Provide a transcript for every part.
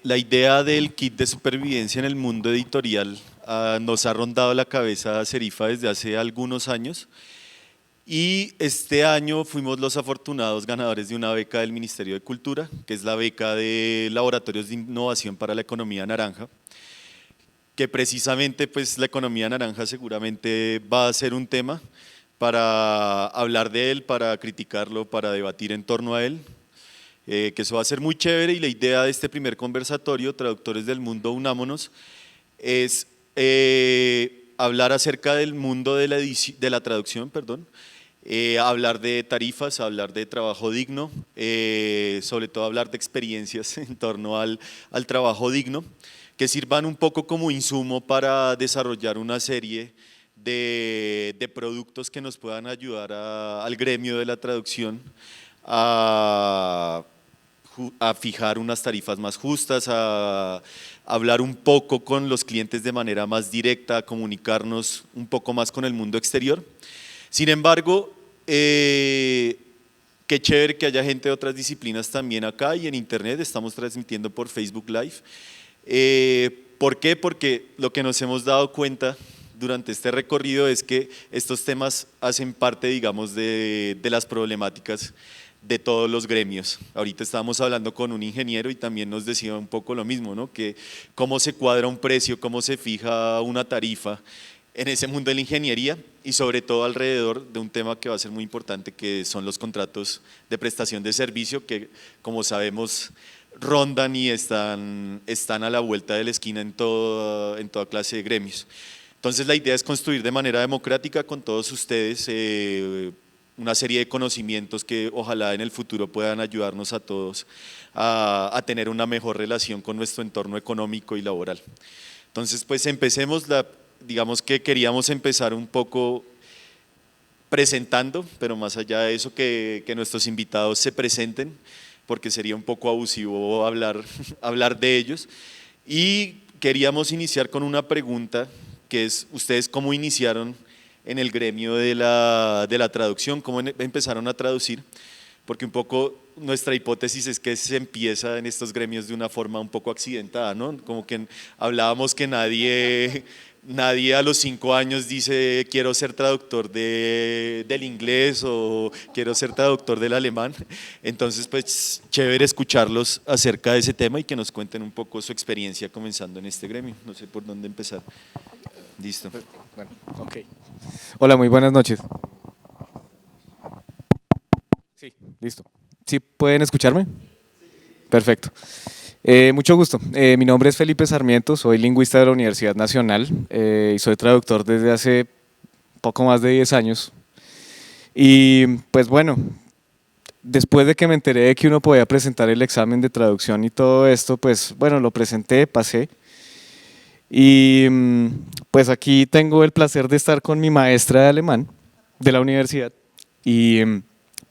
La idea del kit de supervivencia en el mundo editorial nos ha rondado la cabeza a Serifa desde hace algunos años y este año fuimos los afortunados ganadores de una beca del Ministerio de Cultura, que es la beca de Laboratorios de Innovación para la Economía Naranja, que precisamente pues la economía naranja seguramente va a ser un tema para hablar de él, para criticarlo, para debatir en torno a él. Que eso va a ser muy chévere y la idea de este primer conversatorio, Traductores del Mundo, Unámonos, es hablar acerca del mundo de la traducción, perdón, hablar de tarifas, hablar de trabajo digno, sobre todo hablar de experiencias en torno al trabajo digno, que sirvan un poco como insumo para desarrollar una serie de productos que nos puedan ayudar al gremio de la traducción a fijar unas tarifas más justas, a hablar un poco con los clientes de manera más directa, a comunicarnos un poco más con el mundo exterior. Sin embargo, qué chévere que haya gente de otras disciplinas también acá y en internet, estamos transmitiendo por Facebook Live. ¿Por qué? Porque lo que nos hemos dado cuenta durante este recorrido es que estos temas hacen parte, digamos, de las problemáticas de todos los gremios. Ahorita estábamos hablando con un ingeniero y también nos decía un poco lo mismo, ¿no? Que cómo se cuadra un precio, cómo se fija una tarifa en ese mundo de la ingeniería y sobre todo alrededor de un tema que va a ser muy importante, que son los contratos de prestación de servicio, que como sabemos rondan y están a la vuelta de la esquina en toda clase de gremios. Entonces la idea es construir de manera democrática con todos ustedes una serie de conocimientos que ojalá en el futuro puedan ayudarnos a todos a tener una mejor relación con nuestro entorno económico y laboral. Entonces pues empecemos, digamos que queríamos empezar un poco presentando, pero más allá de eso que nuestros invitados se presenten, porque sería un poco abusivo hablar de ellos. Y queríamos iniciar con una pregunta que es, ¿ustedes cómo iniciaron en el gremio de la traducción? ¿Cómo empezaron a traducir? Porque un poco nuestra hipótesis es que se empieza en estos gremios de una forma un poco accidentada, ¿no? Como que hablábamos que nadie a los 5 años dice quiero ser traductor del inglés o quiero ser traductor del alemán. Entonces pues chévere escucharlos acerca de ese tema y que nos cuenten un poco su experiencia comenzando en este gremio. No sé por dónde empezar. Listo. Bueno, ok. Hola, muy buenas noches. Sí, listo. ¿Sí pueden escucharme? Perfecto. Mucho gusto. Mi nombre es Felipe Sarmiento, soy lingüista de la Universidad Nacional y soy traductor desde hace poco más de 10 años. Y pues bueno, después de que me enteré de que uno podía presentar el examen de traducción y todo esto, pues bueno, lo presenté, pasé. Y pues aquí tengo el placer de estar con mi maestra de alemán de la universidad y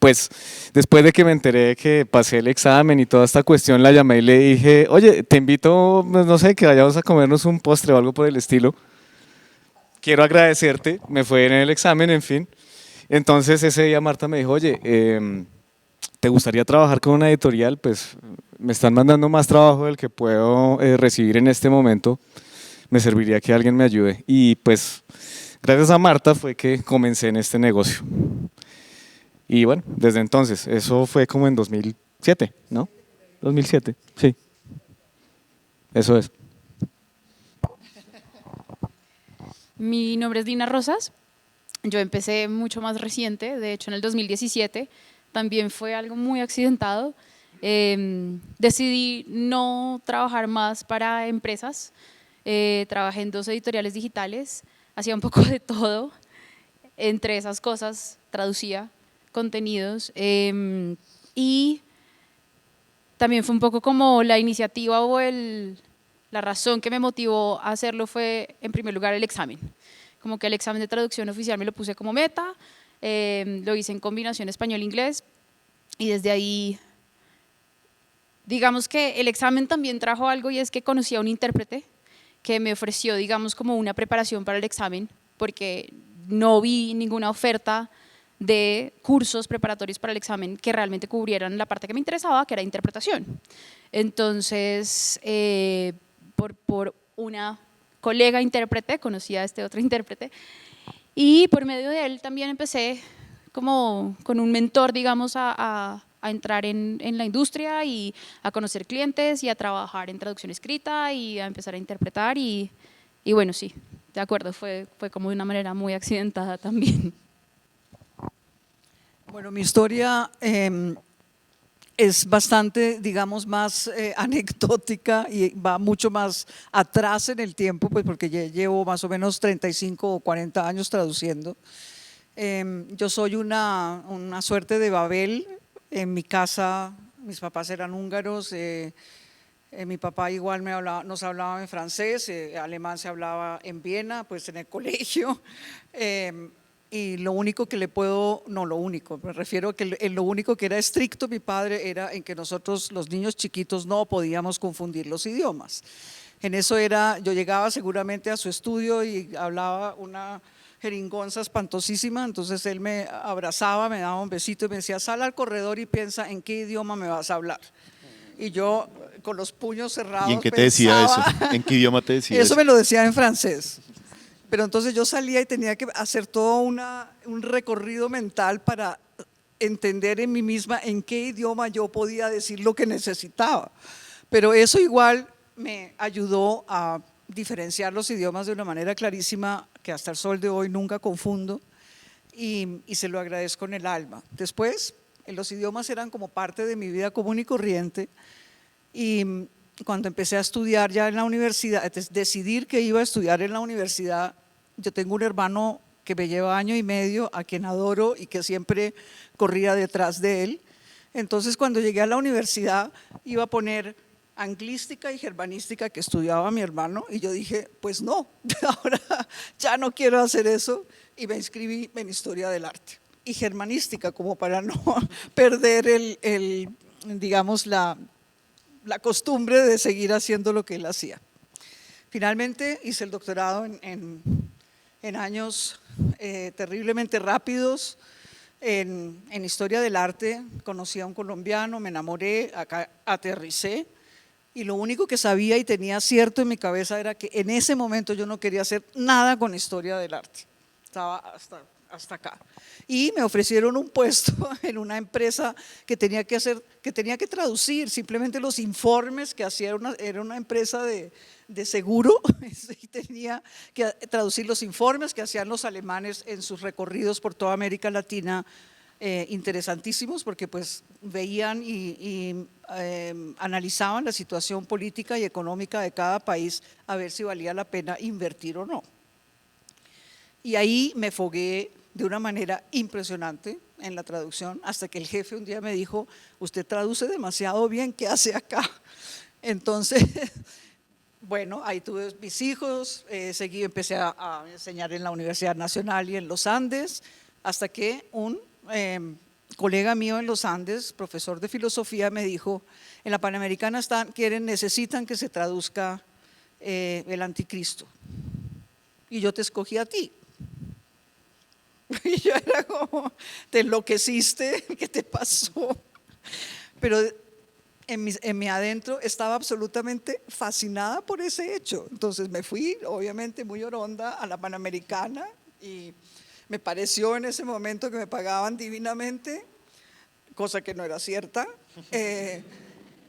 pues después de que me enteré de que pasé el examen y toda esta cuestión la llamé y le dije, oye, te invito, pues, no sé, que vayamos a comernos un postre o algo por el estilo. Quiero agradecerte, me fue en el examen, en fin. Entonces ese día Marta me dijo, oye, ¿te gustaría trabajar con una editorial? Pues me están mandando más trabajo del que puedo recibir en este momento. Me serviría que alguien me ayude. Y pues gracias a Marta fue que comencé en este negocio. Y bueno, desde entonces, eso fue como en 2007, ¿no? 2007, sí. Eso es. Mi nombre es Dina Rosas. Yo empecé mucho más reciente, de hecho en el 2017. También fue algo muy accidentado. Decidí no trabajar más para empresas. Trabajé en 2 editoriales digitales, hacía un poco de todo. Entre esas cosas traducía contenidos y también fue un poco como la iniciativa o la razón que me motivó a hacerlo fue en primer lugar el examen. Como que el examen de traducción oficial me lo puse como meta, lo hice en combinación español-inglés y desde ahí digamos que el examen también trajo algo y es que conocí a un intérprete que me ofreció digamos como una preparación para el examen porque no vi ninguna oferta de cursos preparatorios para el examen que realmente cubrieran la parte que me interesaba, que era interpretación. Entonces, por una colega intérprete, conocí a este otro intérprete, y por medio de él también empecé como con un mentor, digamos, a entrar en la industria y a conocer clientes y a trabajar en traducción escrita y a empezar a interpretar y bueno, sí, de acuerdo, fue como de una manera muy accidentada también. Bueno, mi historia es bastante, digamos, más anecdótica y va mucho más atrás en el tiempo, pues porque ya llevo más o menos 35 o 40 años traduciendo. Yo soy una suerte de Babel. En mi casa, mis papás eran húngaros, mi papá igual nos hablaba en francés, alemán se hablaba en Viena, pues en el colegio. Y lo único que le puedo, no lo único, me refiero a que lo único que era estricto mi padre era en que nosotros los niños chiquitos no podíamos confundir los idiomas. En eso era, yo llegaba seguramente a su estudio y hablaba una jeringonza espantosísima, entonces él me abrazaba, me daba un besito y me decía, sal al corredor y piensa en qué idioma me vas a hablar. Y yo con los puños cerrados ¿Y en qué te decía eso? ¿En qué idioma te decía eso? eso? Me lo decía en francés. Pero entonces yo salía y tenía que hacer todo un recorrido mental para entender en mí misma en qué idioma yo podía decir lo que necesitaba. Pero eso igual me ayudó a diferenciar los idiomas de una manera clarísima que hasta el sol de hoy nunca confundo y se lo agradezco en el alma. Después, los idiomas eran como parte de mi vida común y corriente y cuando empecé a estudiar ya en la universidad, decidir que iba a estudiar en la universidad, yo tengo un hermano que me lleva año y medio, a quien adoro y que siempre corría detrás de él. Entonces cuando llegué a la universidad iba a poner anglística y germanística que estudiaba mi hermano y yo dije, pues no, ahora ya no quiero hacer eso y me inscribí en historia del arte y germanística como para no perder digamos la costumbre de seguir haciendo lo que él hacía. Finalmente hice el doctorado en años terriblemente rápidos en historia del arte. Conocí a un colombiano, me enamoré, acá aterricé y lo único que sabía y tenía cierto en mi cabeza era que en ese momento yo no quería hacer nada con historia del arte. Estaba hasta acá. Y me ofrecieron un puesto en una empresa que tenía que traducir simplemente los informes que hacía, era una empresa de seguro y tenía que traducir los informes que hacían los alemanes en sus recorridos por toda América Latina, interesantísimos porque pues veían y analizaban la situación política y económica de cada país a ver si valía la pena invertir o no. Y ahí me fogué de una manera impresionante en la traducción, hasta que el jefe un día me dijo, usted traduce demasiado bien, ¿qué hace acá? Entonces, bueno, ahí tuve mis hijos, empecé a enseñar en la Universidad Nacional y en los Andes, hasta que un colega mío en los Andes, profesor de filosofía, me dijo, en la Panamericana necesitan que se traduzca el Anticristo, y yo te escogí a ti. Y yo era como, te enloqueciste, ¿qué te pasó? Pero en mi adentro estaba absolutamente fascinada por ese hecho. Entonces me fui, obviamente muy oronda, a la Panamericana y me pareció en ese momento que me pagaban divinamente, cosa que no era cierta.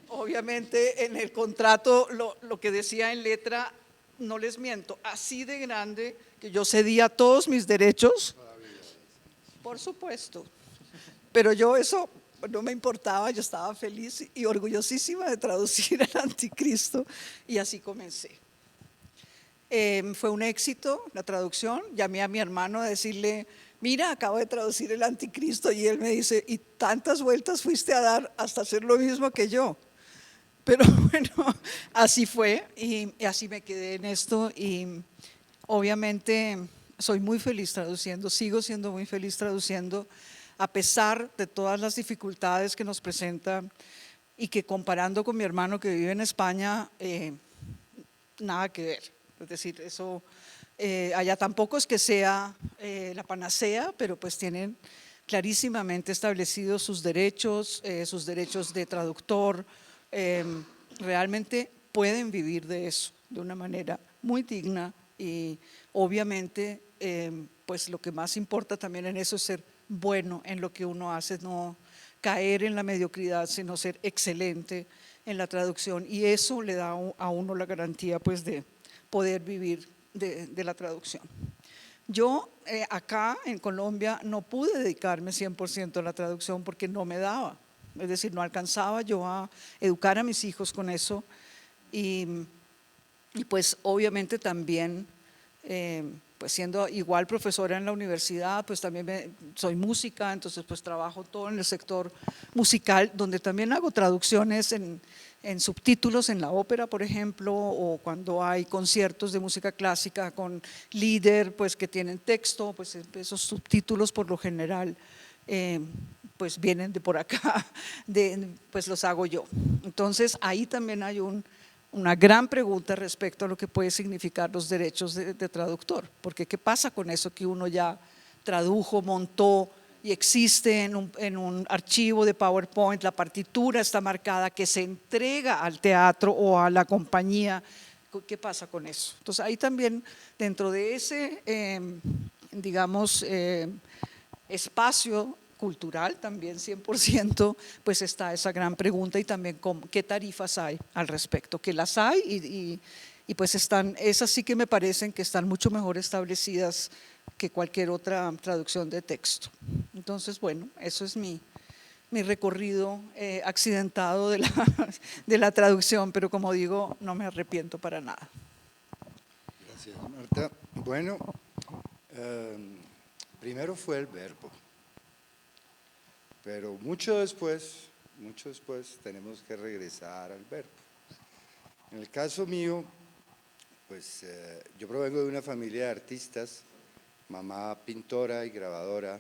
Obviamente en el contrato lo que decía en letra, no les miento, así de grande que yo cedía todos mis derechos. Por supuesto, pero yo eso no me importaba, yo estaba feliz y orgullosísima de traducir el Anticristo y así comencé. Fue un éxito la traducción, llamé a mi hermano a decirle, mira, acabo de traducir el Anticristo y él me dice, ¿y tantas vueltas fuiste a dar hasta hacer lo mismo que yo? Pero bueno, así fue y así me quedé en esto y obviamente soy muy feliz traduciendo, sigo siendo muy feliz traduciendo, a pesar de todas las dificultades que nos presenta y que comparando con mi hermano que vive en España, nada que ver. Es decir, eso allá tampoco es que sea la panacea, pero pues tienen clarísimamente establecidos sus derechos de traductor, realmente pueden vivir de eso de una manera muy digna y obviamente pues lo que más importa también en eso es ser bueno en lo que uno hace, no caer en la mediocridad, sino ser excelente en la traducción, y eso le da a uno la garantía pues de poder vivir de la traducción. Yo acá en Colombia no pude dedicarme 100% a la traducción porque no me daba, es decir, no alcanzaba yo a educar a mis hijos con eso, y pues obviamente también pues siendo igual profesora en la universidad, pues también soy música, entonces pues trabajo todo en el sector musical, donde también hago traducciones en subtítulos en la ópera, por ejemplo, o cuando hay conciertos de música clásica con líder, pues que tienen texto, pues esos subtítulos por lo general pues vienen de por acá, pues los hago yo. Entonces ahí también hay una gran pregunta respecto a lo que puede significar los derechos de traductor, porque ¿qué pasa con eso que uno ya tradujo, montó y existe en un archivo de PowerPoint, la partitura está marcada, que se entrega al teatro o a la compañía? ¿Qué pasa con eso? Entonces ahí también dentro de ese, digamos, espacio cultural también 100%, pues está esa gran pregunta, y también qué tarifas hay al respecto, que las hay y pues están, esas sí que me parecen que están mucho mejor establecidas que cualquier otra traducción de texto. Entonces, bueno, eso es mi recorrido accidentado de la traducción, pero como digo, no me arrepiento para nada. Gracias, Marta. Bueno, primero fue el verbo, pero mucho después tenemos que regresar al verbo. En el caso mío, pues yo provengo de una familia de artistas, mamá pintora y grabadora,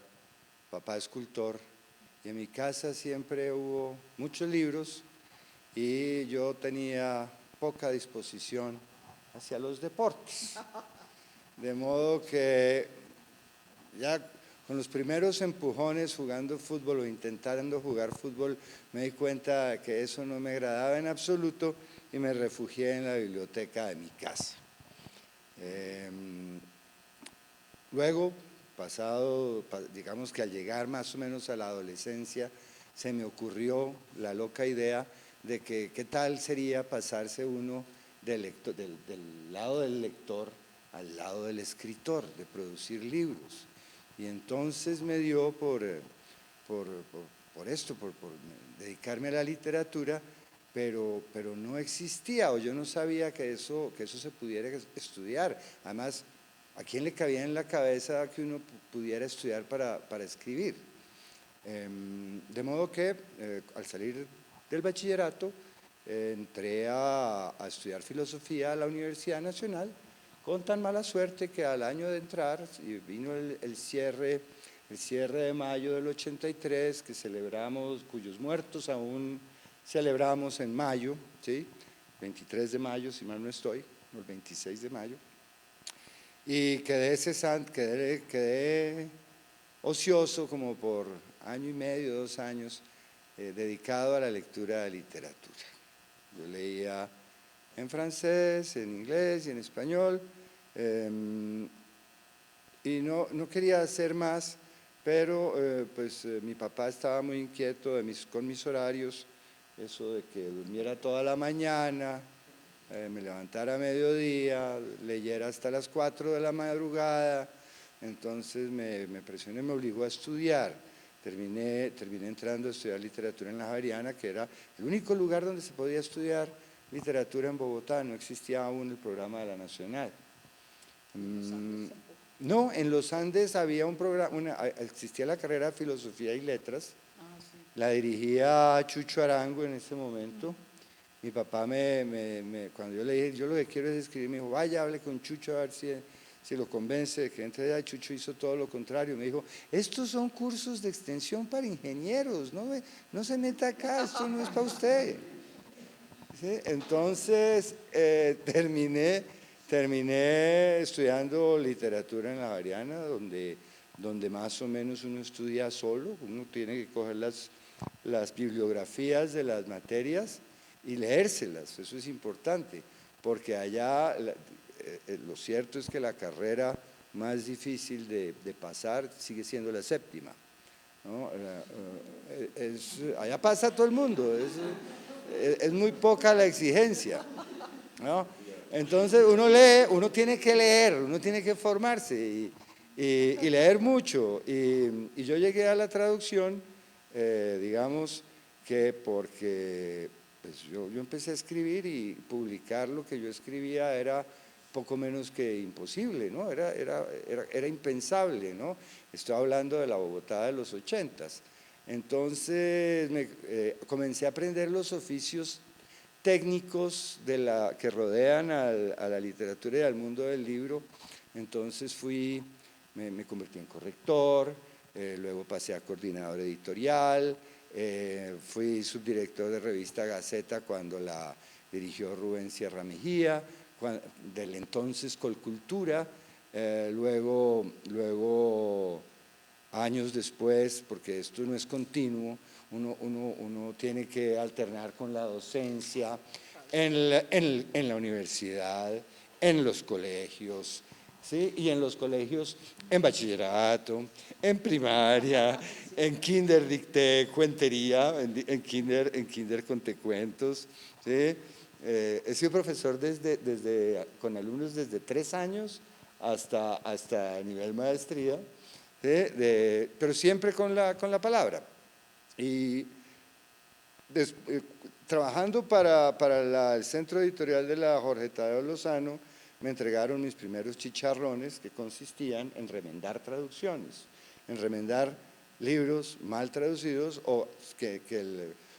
papá escultor, y en mi casa siempre hubo muchos libros y yo tenía poca disposición hacia los deportes, de modo que ya con los primeros empujones jugando fútbol o intentando jugar fútbol me di cuenta que eso no me agradaba en absoluto y me refugié en la biblioteca de mi casa. Luego, digamos que al llegar más o menos a la adolescencia, se me ocurrió la loca idea de que qué tal sería pasarse uno del lado del lector al lado del escritor, de producir libros. Y entonces me dio por dedicarme a la literatura, pero no existía, o yo no sabía que eso se pudiera estudiar. Además, ¿a quién le cabía en la cabeza que uno pudiera estudiar para escribir? De modo que al salir del bachillerato entré a estudiar filosofía a la Universidad Nacional, con tan mala suerte que al año de entrar vino el cierre de mayo del 83, que celebramos, cuyos muertos aún celebramos en mayo, ¿sí? 23 de mayo, si mal no estoy, o el 26 de mayo, y quedé ocioso como por año y medio, 2 años, dedicado a la lectura de literatura. Yo leía en francés, en inglés y en español, y no quería hacer más, pero mi papá estaba muy inquieto con mis horarios, eso de que durmiera toda la mañana, me levantara a mediodía, leyera hasta las 4 de la madrugada. Entonces me presionó y me obligó a estudiar. Terminé entrando a estudiar literatura en la Javeriana, que era el único lugar donde se podía estudiar literatura en Bogotá. No existía aún el programa de la Nacional. No, en los Andes había un programa, existía la carrera de Filosofía y Letras. La dirigía Chucho Arango en ese momento. Mi papá cuando yo le dije, yo lo que quiero es escribir, me dijo, vaya, hable con Chucho a ver si lo convence de que entre allá. Chucho hizo todo lo contrario, me dijo, estos son cursos de extensión para ingenieros, no se meta acá, esto no es para usted. ¿Sí? Entonces terminé estudiando literatura en la Javeriana, donde donde más o menos uno estudia solo, uno tiene que coger las bibliografías de las materias y leérselas, eso es importante, porque allá lo cierto es que la carrera más difícil de pasar sigue siendo la séptima, ¿no? Allá pasa todo el mundo, es muy poca la exigencia, ¿no? Entonces uno lee, uno tiene que leer, uno tiene que formarse y leer mucho. Y yo llegué a la traducción, digamos que porque pues yo empecé a escribir y publicar lo que yo escribía era poco menos que imposible, ¿no? Era impensable, ¿no? Estoy hablando de la Bogotá de los 80s. Entonces comencé a aprender los oficios técnicos que rodean a la literatura y al mundo del libro. Entonces me convertí en corrector, luego pasé a coordinador editorial, fui subdirector de revista Gaceta cuando la dirigió Rubén Sierra Mejía, del entonces Colcultura, luego años después, porque esto no es continuo, uno tiene que alternar con la docencia en la universidad, en los colegios, ¿sí? Y en los colegios, en bachillerato, en primaria, en kinder dicté cuentería, en kinder conté cuentos, ¿sí? He sido profesor con alumnos desde 3 años hasta nivel maestría, ¿sí? Pero siempre con la palabra. Y trabajando para el centro editorial de la Jorge Tadeo Lozano, me entregaron mis primeros chicharrones que consistían en remendar traducciones, en remendar libros mal traducidos o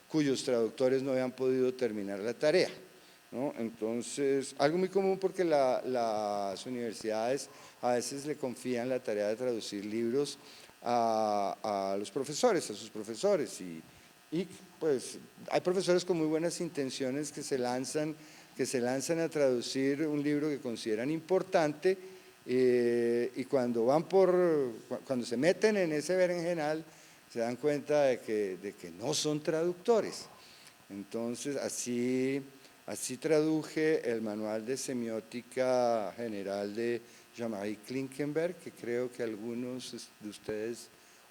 cuyos traductores no habían podido terminar la tarea, ¿no? Entonces, algo muy común porque las universidades a veces le confían la tarea de traducir libros a los profesores, a sus profesores, y pues hay profesores con muy buenas intenciones que se lanzan a traducir un libro que consideran importante y cuando se meten en ese berenjenal se dan cuenta de que no son traductores. Entonces así traduje el manual de semiótica general de Jean-Marie Klinkenberg, que creo que algunos de ustedes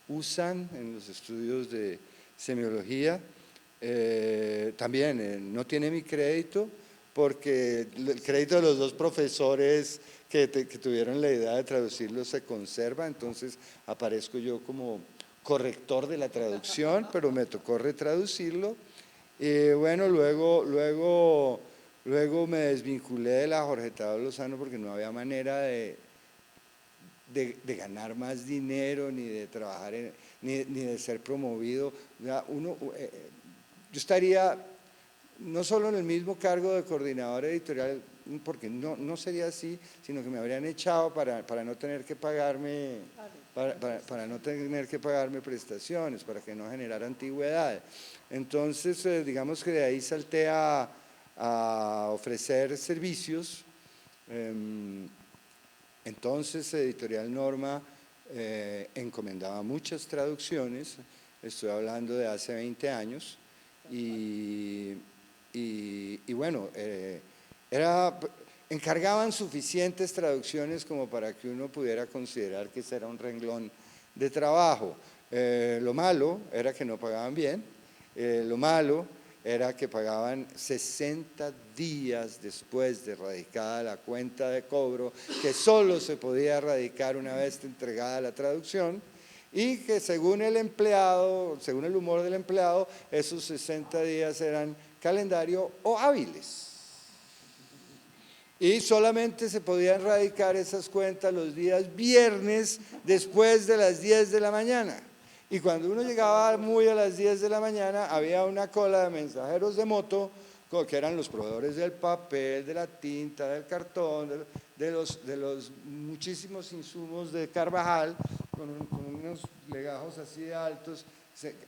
usan en los estudios de semiología. También no tiene mi crédito, porque el crédito de los 2 profesores que tuvieron la idea de traducirlo se conserva, entonces aparezco yo como corrector de la traducción, pero me tocó retraducirlo. Y bueno, luego me desvinculé de la Jorge Tadeo Lozano porque no había manera de ganar más dinero, ni de trabajar, ni de ser promovido. Yo estaría no solo en el mismo cargo de coordinador editorial, porque no sería así, sino que me habrían echado para no tener que pagarme, para no tener que pagarme prestaciones, para que no generara antigüedad. Entonces, digamos que de ahí salté a ofrecer servicios. Entonces, Editorial Norma encomendaba muchas traducciones, estoy hablando de hace 20 años, y bueno, encargaban suficientes traducciones como para que uno pudiera considerar que ese era un renglón de trabajo. Lo malo era que no pagaban bien, lo malo era que pagaban 60 días después de radicada la cuenta de cobro, que solo se podía radicar una vez entregada la traducción, y que según el empleado, según el humor del empleado, esos 60 días eran calendario o hábiles. Y solamente se podían radicar esas cuentas los días viernes después de las 10 de la mañana. Y cuando uno llegaba muy a las 10 de la mañana, había una cola de mensajeros de moto, que eran los proveedores del papel, de la tinta, del cartón, de los muchísimos insumos de Carvajal, con unos legajos así de altos.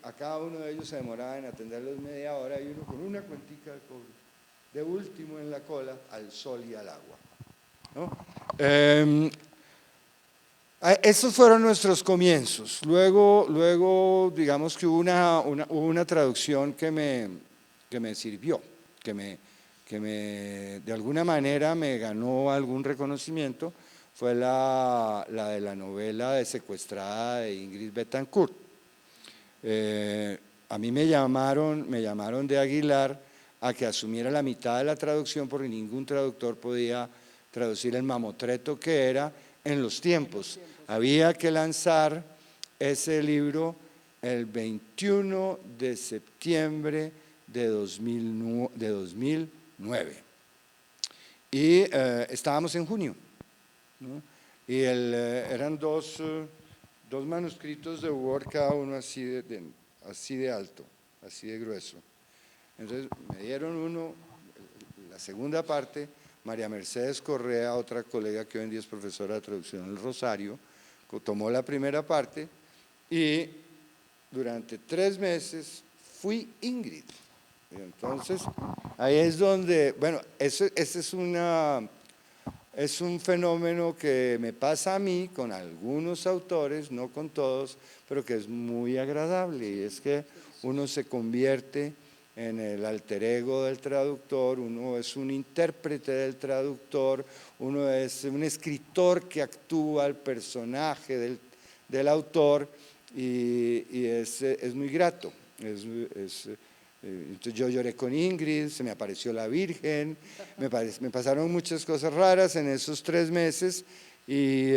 A cada uno de ellos se demoraba en atenderlos media hora y uno con una cuentica de cobre, de último en la cola, al sol y al agua, ¿no? Esos fueron nuestros comienzos. Luego digamos que hubo una traducción que me sirvió, de alguna manera me ganó algún reconocimiento, fue la de la novela de Secuestrada de Ingrid Betancourt. A mí me llamaron de Aguilar a que asumiera la mitad de la traducción porque ningún traductor podía traducir el mamotreto que era en los tiempos. Había que lanzar ese libro el 21 de septiembre de 2009. Y estábamos en junio, ¿no? Y eran dos manuscritos de Word, cada uno así de alto, así de grueso. Entonces me dieron uno, la segunda parte. María Mercedes Correa, otra colega que hoy en día es profesora de traducción en el Rosario, tomó la primera parte y durante 3 meses fui Ingrid. Y entonces ahí es donde, bueno, ese es un fenómeno que me pasa a mí con algunos autores, no con todos, pero que es muy agradable, y es que uno se convierte en el alter ego del traductor, uno es un intérprete del traductor, uno es un escritor que actúa el personaje del autor, y es muy grato. Entonces yo lloré con Ingrid, se me apareció la Virgen, me pasaron muchas cosas raras en esos 3 meses, y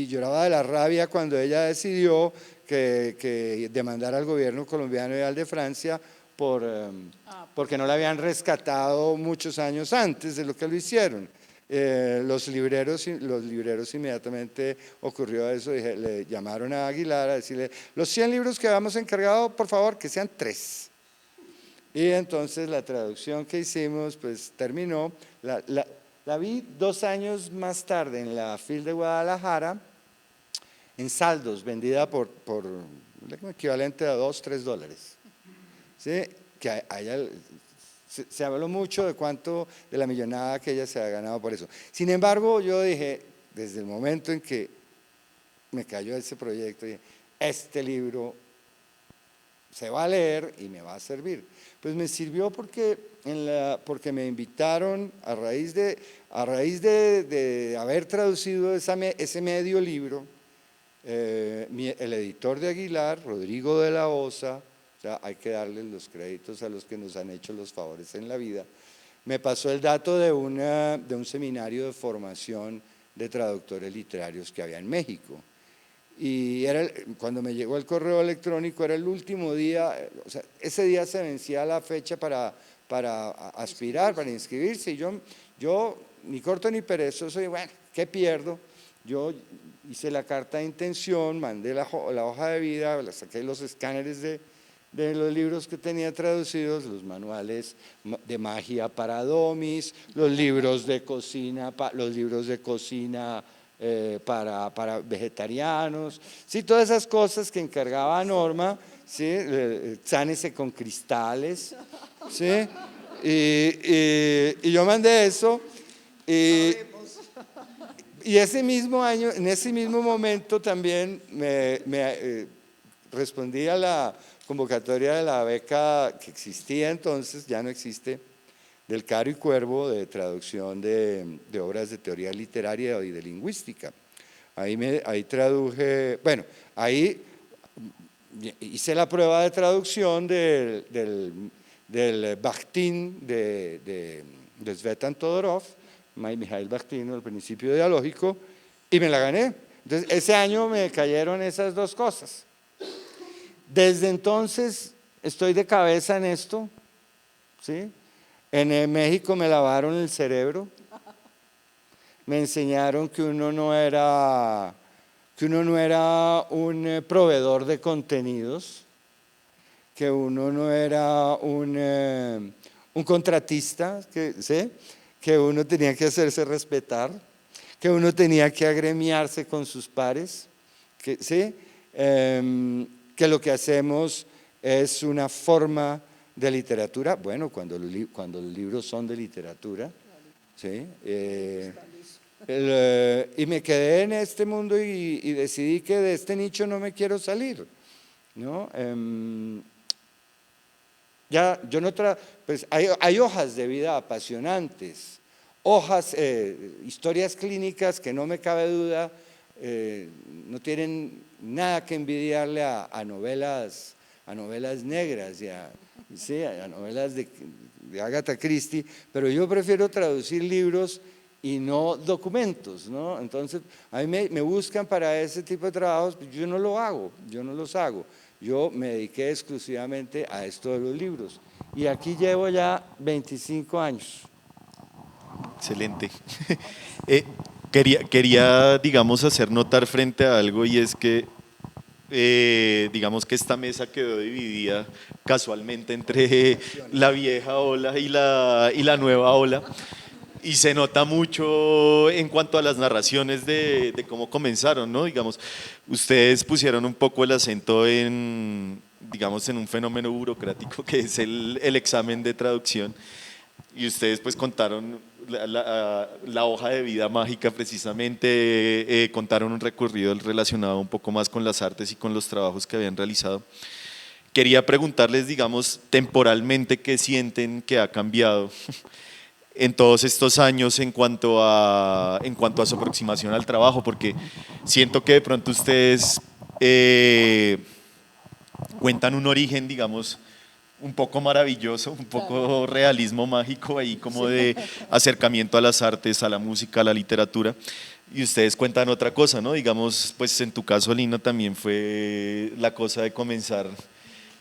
lloraba de la rabia cuando ella decidió que demandara al gobierno colombiano y al de Francia porque no la habían rescatado muchos años antes de lo que lo hicieron. Los libreros inmediatamente ocurrió eso, le llamaron a Aguilar a decirle: los 100 libros que habíamos encargado, por favor, que sean 3. Y entonces la traducción que hicimos pues terminó, la vi 2 años más tarde en la FIL de Guadalajara, en saldos, vendida por un equivalente a $2-3. ¿Sí? Que se habló mucho de la millonada que ella se ha ganado por eso. Sin embargo, yo dije, desde el momento en que me cayó ese proyecto, dije, este libro se va a leer y me va a servir. Pues me sirvió porque me invitaron a raíz de haber traducido ese medio libro, el editor de Aguilar, Rodrigo de la Osa, o sea, hay que darles los créditos a los que nos han hecho los favores en la vida, me pasó el dato de un seminario de formación de traductores literarios que había en México. Y cuando me llegó el correo electrónico, era el último día, o sea, ese día se vencía la fecha para aspirar, para inscribirse, y yo ni corto ni perezoso, y bueno, ¿qué pierdo? Yo hice la carta de intención, mandé la hoja de vida, saqué los escáneres de los libros que tenía traducidos, los manuales de magia para domis, los libros de cocina para vegetarianos, sí, todas esas cosas que encargaba Norma, sí, sánese con cristales, sí, y yo mandé eso, y ese mismo año, en ese mismo momento también me respondí a la convocatoria de la beca que existía entonces, ya no existe, del Caro y Cuervo, de traducción de obras de teoría literaria y de lingüística. Ahí traduje, bueno, ahí hice la prueba de traducción del Bakhtin de Tzvetan Todorov, Mikhail Bakhtin, el principio dialógico, y me la gané. Entonces, ese año me cayeron esas 2 cosas. Desde entonces estoy de cabeza en esto, ¿sí? En México me lavaron el cerebro, me enseñaron que uno no era un proveedor de contenidos, que uno no era un contratista, ¿sí? Que uno tenía que hacerse respetar, que uno tenía que agremiarse con sus pares, ¿sí? Que lo que hacemos es una forma de literatura, bueno, cuando los libros son de literatura, ¿sí? Y me quedé en este mundo y decidí que de este nicho no me quiero salir, ¿no? Ya, yo no pues hay hojas de vida apasionantes, hojas, historias clínicas que no me cabe duda, no tienen nada que envidiarle a novelas negras sí, a novelas de Agatha Christie, pero yo prefiero traducir libros y no documentos, ¿no? Entonces, a mí me buscan para ese tipo de trabajos, yo no lo hago, yo no los hago. Yo me dediqué exclusivamente a esto de los libros y aquí llevo ya 25 años. Excelente. Quería, digamos, hacer notar frente a algo y es que, digamos que esta mesa quedó dividida casualmente entre la vieja ola y la nueva ola. Y se nota mucho en cuanto a las narraciones de cómo comenzaron, ¿no? Digamos, ustedes pusieron un poco el acento digamos, en un fenómeno burocrático que es el examen de traducción. Y ustedes pues contaron la hoja de vida mágica precisamente, contaron un recorrido relacionado un poco más con las artes y con los trabajos que habían realizado. Quería preguntarles, digamos, temporalmente, ¿qué sienten que ha cambiado en todos estos años en cuanto a su aproximación al trabajo? Porque siento que de pronto ustedes cuentan un origen, digamos, un poco maravilloso, un poco realismo mágico ahí como de acercamiento a las artes, a la música, a la literatura, y ustedes cuentan otra cosa, ¿no? Digamos, pues en tu caso, Lina, también fue la cosa de comenzar,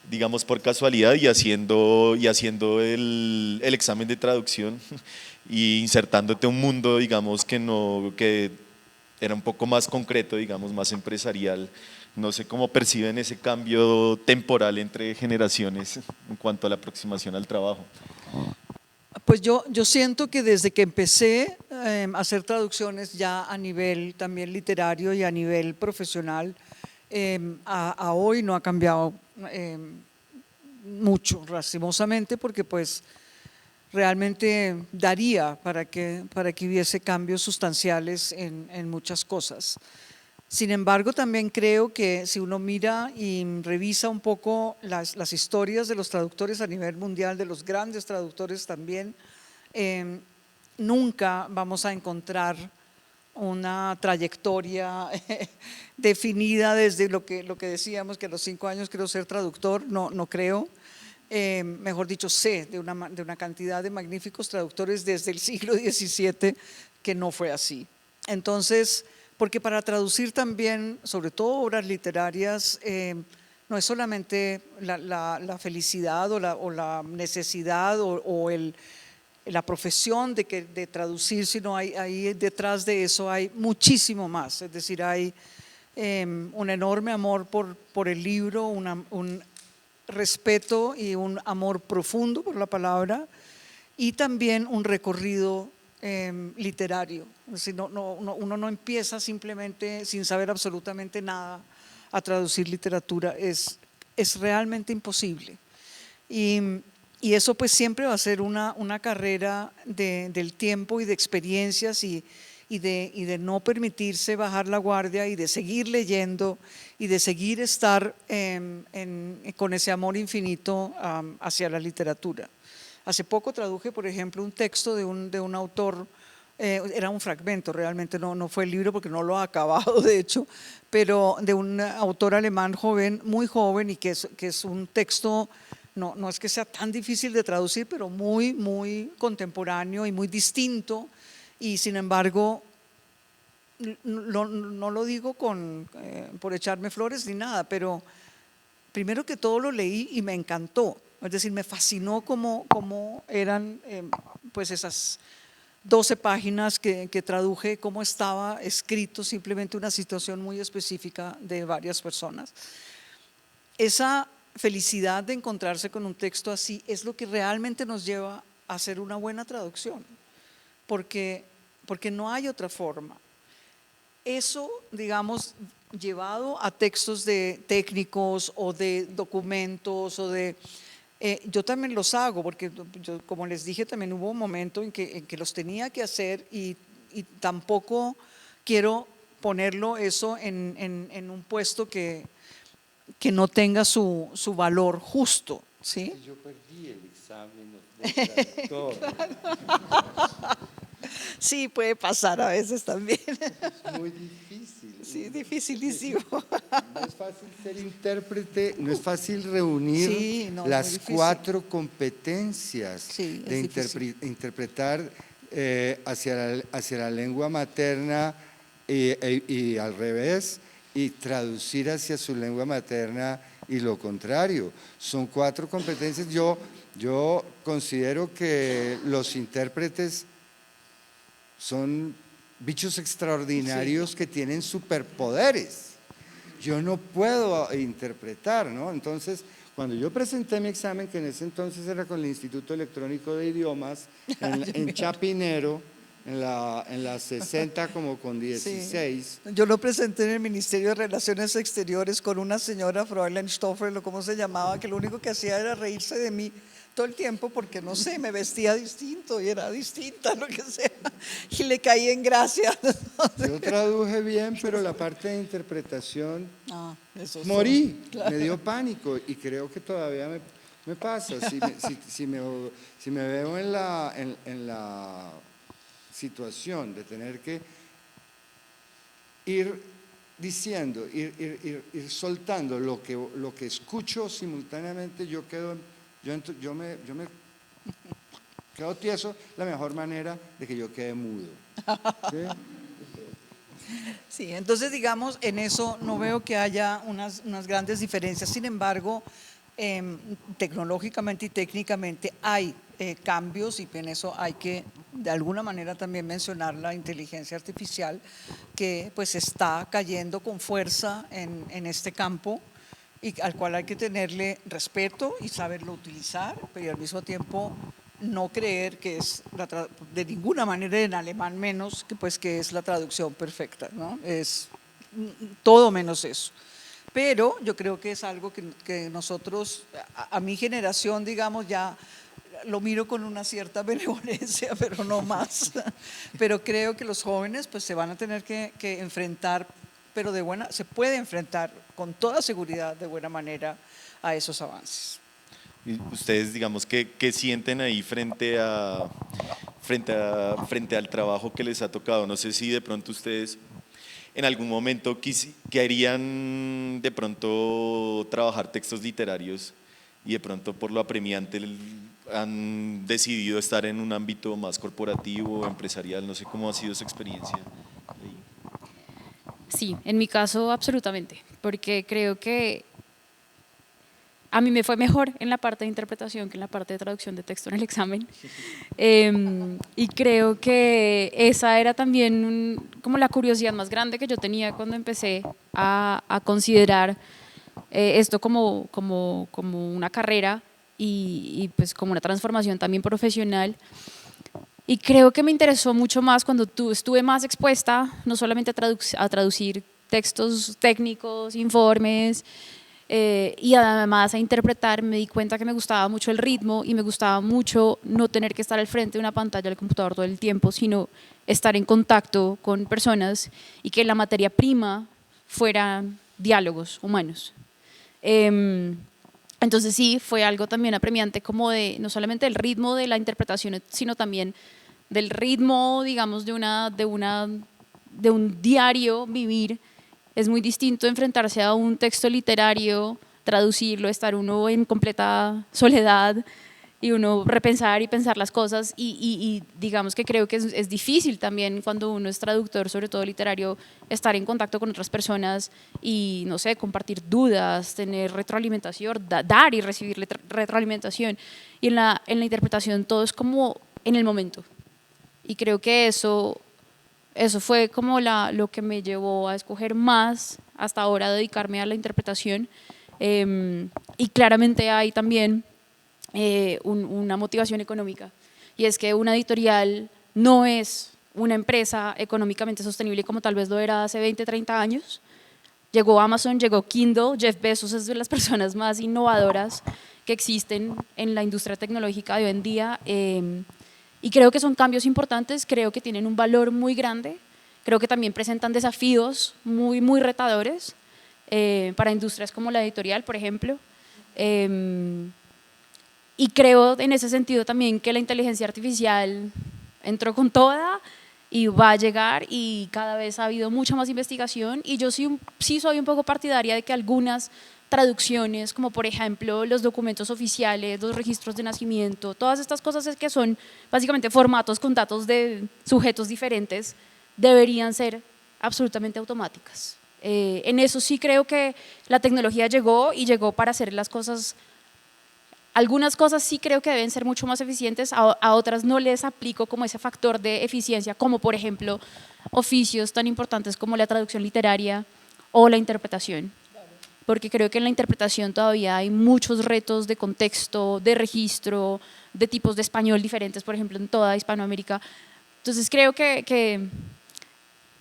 digamos, por casualidad y haciendo el examen de traducción y insertándote a un mundo, digamos, que era un poco más concreto, digamos, más empresarial. No sé cómo perciben ese cambio temporal entre generaciones en cuanto a la aproximación al trabajo. Pues yo siento que desde que empecé a hacer traducciones ya a nivel también literario y a nivel profesional, a hoy no ha cambiado mucho, lastimosamente, porque pues realmente daría para que hubiese cambios sustanciales en muchas cosas. Sin embargo, también creo que si uno mira y revisa un poco las historias de los traductores a nivel mundial, de los grandes traductores también, nunca vamos a encontrar una trayectoria definida desde lo que decíamos, que a los 5 años quiero ser traductor, no creo. Mejor dicho, sé de una cantidad de magníficos traductores desde el siglo XVII que no fue así. Entonces, porque para traducir también, sobre todo obras literarias, no es solamente la felicidad o la necesidad o la profesión de traducir, sino hay detrás de eso hay muchísimo más. Es decir, hay un enorme amor por el libro, un respeto y un amor profundo por la palabra y también un recorrido literario. Es decir, uno no empieza simplemente sin saber absolutamente nada a traducir literatura, es realmente imposible. Y eso pues siempre va a ser una carrera del tiempo y de experiencias y de no permitirse bajar la guardia y de seguir leyendo y de seguir estar con ese amor infinito hacia la literatura. Hace poco traduje, por ejemplo, un texto de un autor, era un fragmento, realmente no fue el libro porque no lo ha acabado, de hecho, pero de un autor alemán joven, muy joven, y que es un texto, no es que sea tan difícil de traducir, pero muy, muy contemporáneo y muy distinto, y sin embargo, no lo digo por echarme flores ni nada, pero primero que todo lo leí y me encantó. Es decir, me fascinó cómo eran pues esas 12 páginas que traduje, cómo estaba escrito simplemente una situación muy específica de varias personas. Esa felicidad de encontrarse con un texto así es lo que realmente nos lleva a hacer una buena traducción, porque no hay otra forma. Eso, digamos, llevado a textos de técnicos o de documentos o de... yo también los hago porque yo, como les dije, también hubo un momento en que los tenía que hacer y y tampoco quiero ponerlo eso en un puesto que no tenga su valor justo, ¿sí? Yo perdí el examen de traductor. Sí, puede pasar a veces también. Es muy difícil. Sí, dificilísimo. No es fácil ser intérprete, no es fácil reunir Sí, no, es muy las difícil. 4 competencias Sí, es de difícil. interpretar hacia la lengua materna y al revés, y traducir hacia su lengua materna y lo contrario. Son 4 competencias. Yo considero que los intérpretes son bichos extraordinarios que tienen superpoderes. Yo no puedo interpretar, ¿no? Entonces, cuando yo presenté mi examen, que en ese entonces era con el Instituto Electrónico de Idiomas, en Chapinero, en la 60 como con 16. Sí. Yo lo presenté en el Ministerio de Relaciones Exteriores con una señora, Fräulein Stoffel, o cómo se llamaba, que lo único que hacía era reírse de mí todo el tiempo porque, no sé, me vestía distinto y era distinta, lo que sea, y le caí en gracia. Yo traduje bien, pero la parte de interpretación Eso morí, claro. me dio pánico y creo que todavía me pasa. Si me veo en la situación de tener que ir diciendo, ir soltando lo que escucho simultáneamente, yo me quedo tieso, la mejor manera de que yo quede mudo. ¿Sí? Sí, entonces digamos, en eso no veo que haya unas grandes diferencias. Sin embargo, tecnológicamente y técnicamente hay cambios, y en eso hay que de alguna manera también mencionar la inteligencia artificial, que pues está cayendo con fuerza en este campo y al cual hay que tenerle respeto y saberlo utilizar, pero al mismo tiempo no creer que es de ninguna manera, en alemán menos, que es la traducción perfecta, ¿no? Es todo menos eso. Pero yo creo que es algo que nosotros, a mi generación, digamos, ya lo miro con una cierta benevolencia, pero no más. Pero creo que los jóvenes pues se van a tener que enfrentar, pero se puede enfrentar con toda seguridad, de buena manera, a esos avances. Y ustedes, digamos, ¿qué sienten ahí frente al trabajo que les ha tocado? No sé si de pronto ustedes en algún momento querían de pronto trabajar textos literarios y de pronto por lo apremiante han decidido estar en un ámbito más corporativo, empresarial. No sé cómo ha sido su experiencia. Sí, en mi caso absolutamente, porque creo que a mí me fue mejor en la parte de interpretación que en la parte de traducción de texto en el examen. Y creo que esa era también como la curiosidad más grande que yo tenía cuando empecé a considerar esto como una carrera y pues como una transformación también profesional. Y creo que me interesó mucho más cuando estuve más expuesta, no solamente a traducir textos técnicos, informes, y además a interpretar. Me di cuenta que me gustaba mucho el ritmo y me gustaba mucho no tener que estar al frente de una pantalla del computador todo el tiempo, sino estar en contacto con personas y que la materia prima fueran diálogos humanos. Entonces sí, fue algo también apremiante como de no solamente del ritmo de la interpretación, sino también del ritmo, digamos, de un diario vivir. Es muy distinto enfrentarse a un texto literario, traducirlo, estar uno en completa soledad y uno repensar y pensar las cosas y digamos que creo que es difícil también cuando uno es traductor, sobre todo literario, estar en contacto con otras personas y, no sé, compartir dudas, tener retroalimentación, dar y recibir retroalimentación. Y en la interpretación todo es como en el momento. Y creo que eso fue como lo que me llevó a escoger más hasta ahora dedicarme a la interpretación. Y claramente hay también una motivación económica, y es que una editorial no es una empresa económicamente sostenible como tal vez lo era hace 20, 30 años. Llegó Amazon, llegó Kindle, Jeff Bezos es de las personas más innovadoras que existen en la industria tecnológica de hoy en día. Y creo que son cambios importantes, creo que tienen un valor muy grande, creo que también presentan desafíos muy retadores para industrias como la editorial, por ejemplo. Y creo en ese sentido también que la inteligencia artificial entró con toda y va a llegar, y cada vez ha habido mucha más investigación, y yo sí soy un poco partidaria de que algunas traducciones, como por ejemplo los documentos oficiales, los registros de nacimiento, todas estas cosas que son básicamente formatos con datos de sujetos diferentes, deberían ser absolutamente automáticas. En eso sí creo que la tecnología llegó, y llegó para hacer las cosas. Algunas cosas sí creo que deben ser mucho más eficientes, a otras no les aplico como ese factor de eficiencia, como por ejemplo oficios tan importantes como la traducción literaria o la interpretación, porque creo que en la interpretación todavía hay muchos retos de contexto, de registro, de tipos de español diferentes, por ejemplo, en toda Hispanoamérica. Entonces creo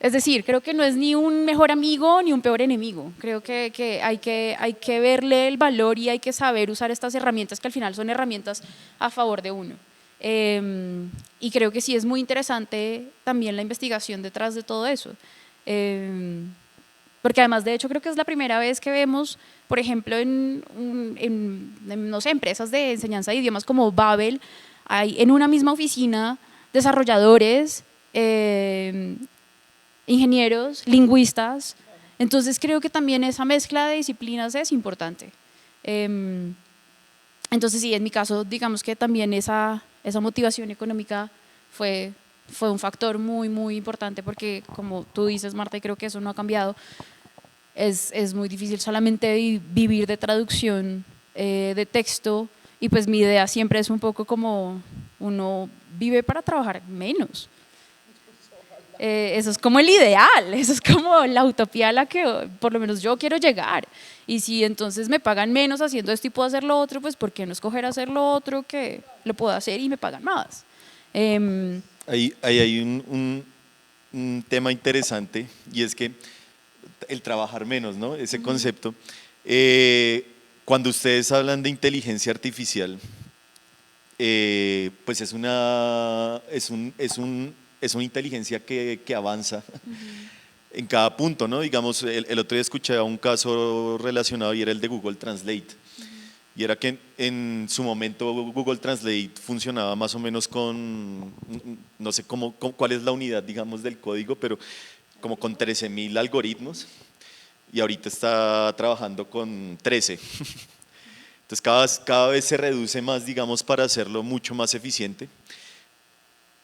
es decir, creo que no es ni un mejor amigo ni un peor enemigo. Creo que hay que verle el valor, y hay que saber usar estas herramientas, que al final son herramientas a favor de uno. Y creo que sí es muy interesante también la investigación detrás de todo eso. Porque además, de hecho, creo que es la primera vez que vemos, por ejemplo, no sé, empresas de enseñanza de idiomas como Babel, hay en una misma oficina desarrolladores, ingenieros, lingüistas. Entonces creo que también esa mezcla de disciplinas es importante. Entonces sí, en mi caso, digamos que también esa motivación económica fue un factor muy importante, porque como tú dices, Marta, y creo que eso no ha cambiado, es muy difícil solamente vivir de traducción de texto, y pues mi idea siempre es un poco como uno vive para trabajar menos. Eso es como el ideal, eso es como la utopía a la que por lo menos yo quiero llegar. Y si entonces me pagan menos haciendo esto y puedo hacer lo otro, pues ¿por qué no escoger hacer lo otro, que lo puedo hacer y me pagan más? Ahí hay un tema interesante, y es que el trabajar menos, ¿no? Ese concepto. Cuando ustedes hablan de inteligencia artificial, pues es una inteligencia que avanza en cada punto, ¿no? Digamos, el otro día escuché un caso relacionado, y era el de Google Translate. Y era que en su momento Google Translate funcionaba más o menos con, no sé cuál es la unidad, digamos, del código, pero como con 13.000 algoritmos, y ahorita está trabajando con 13. Entonces cada vez se reduce más, digamos, para hacerlo mucho más eficiente.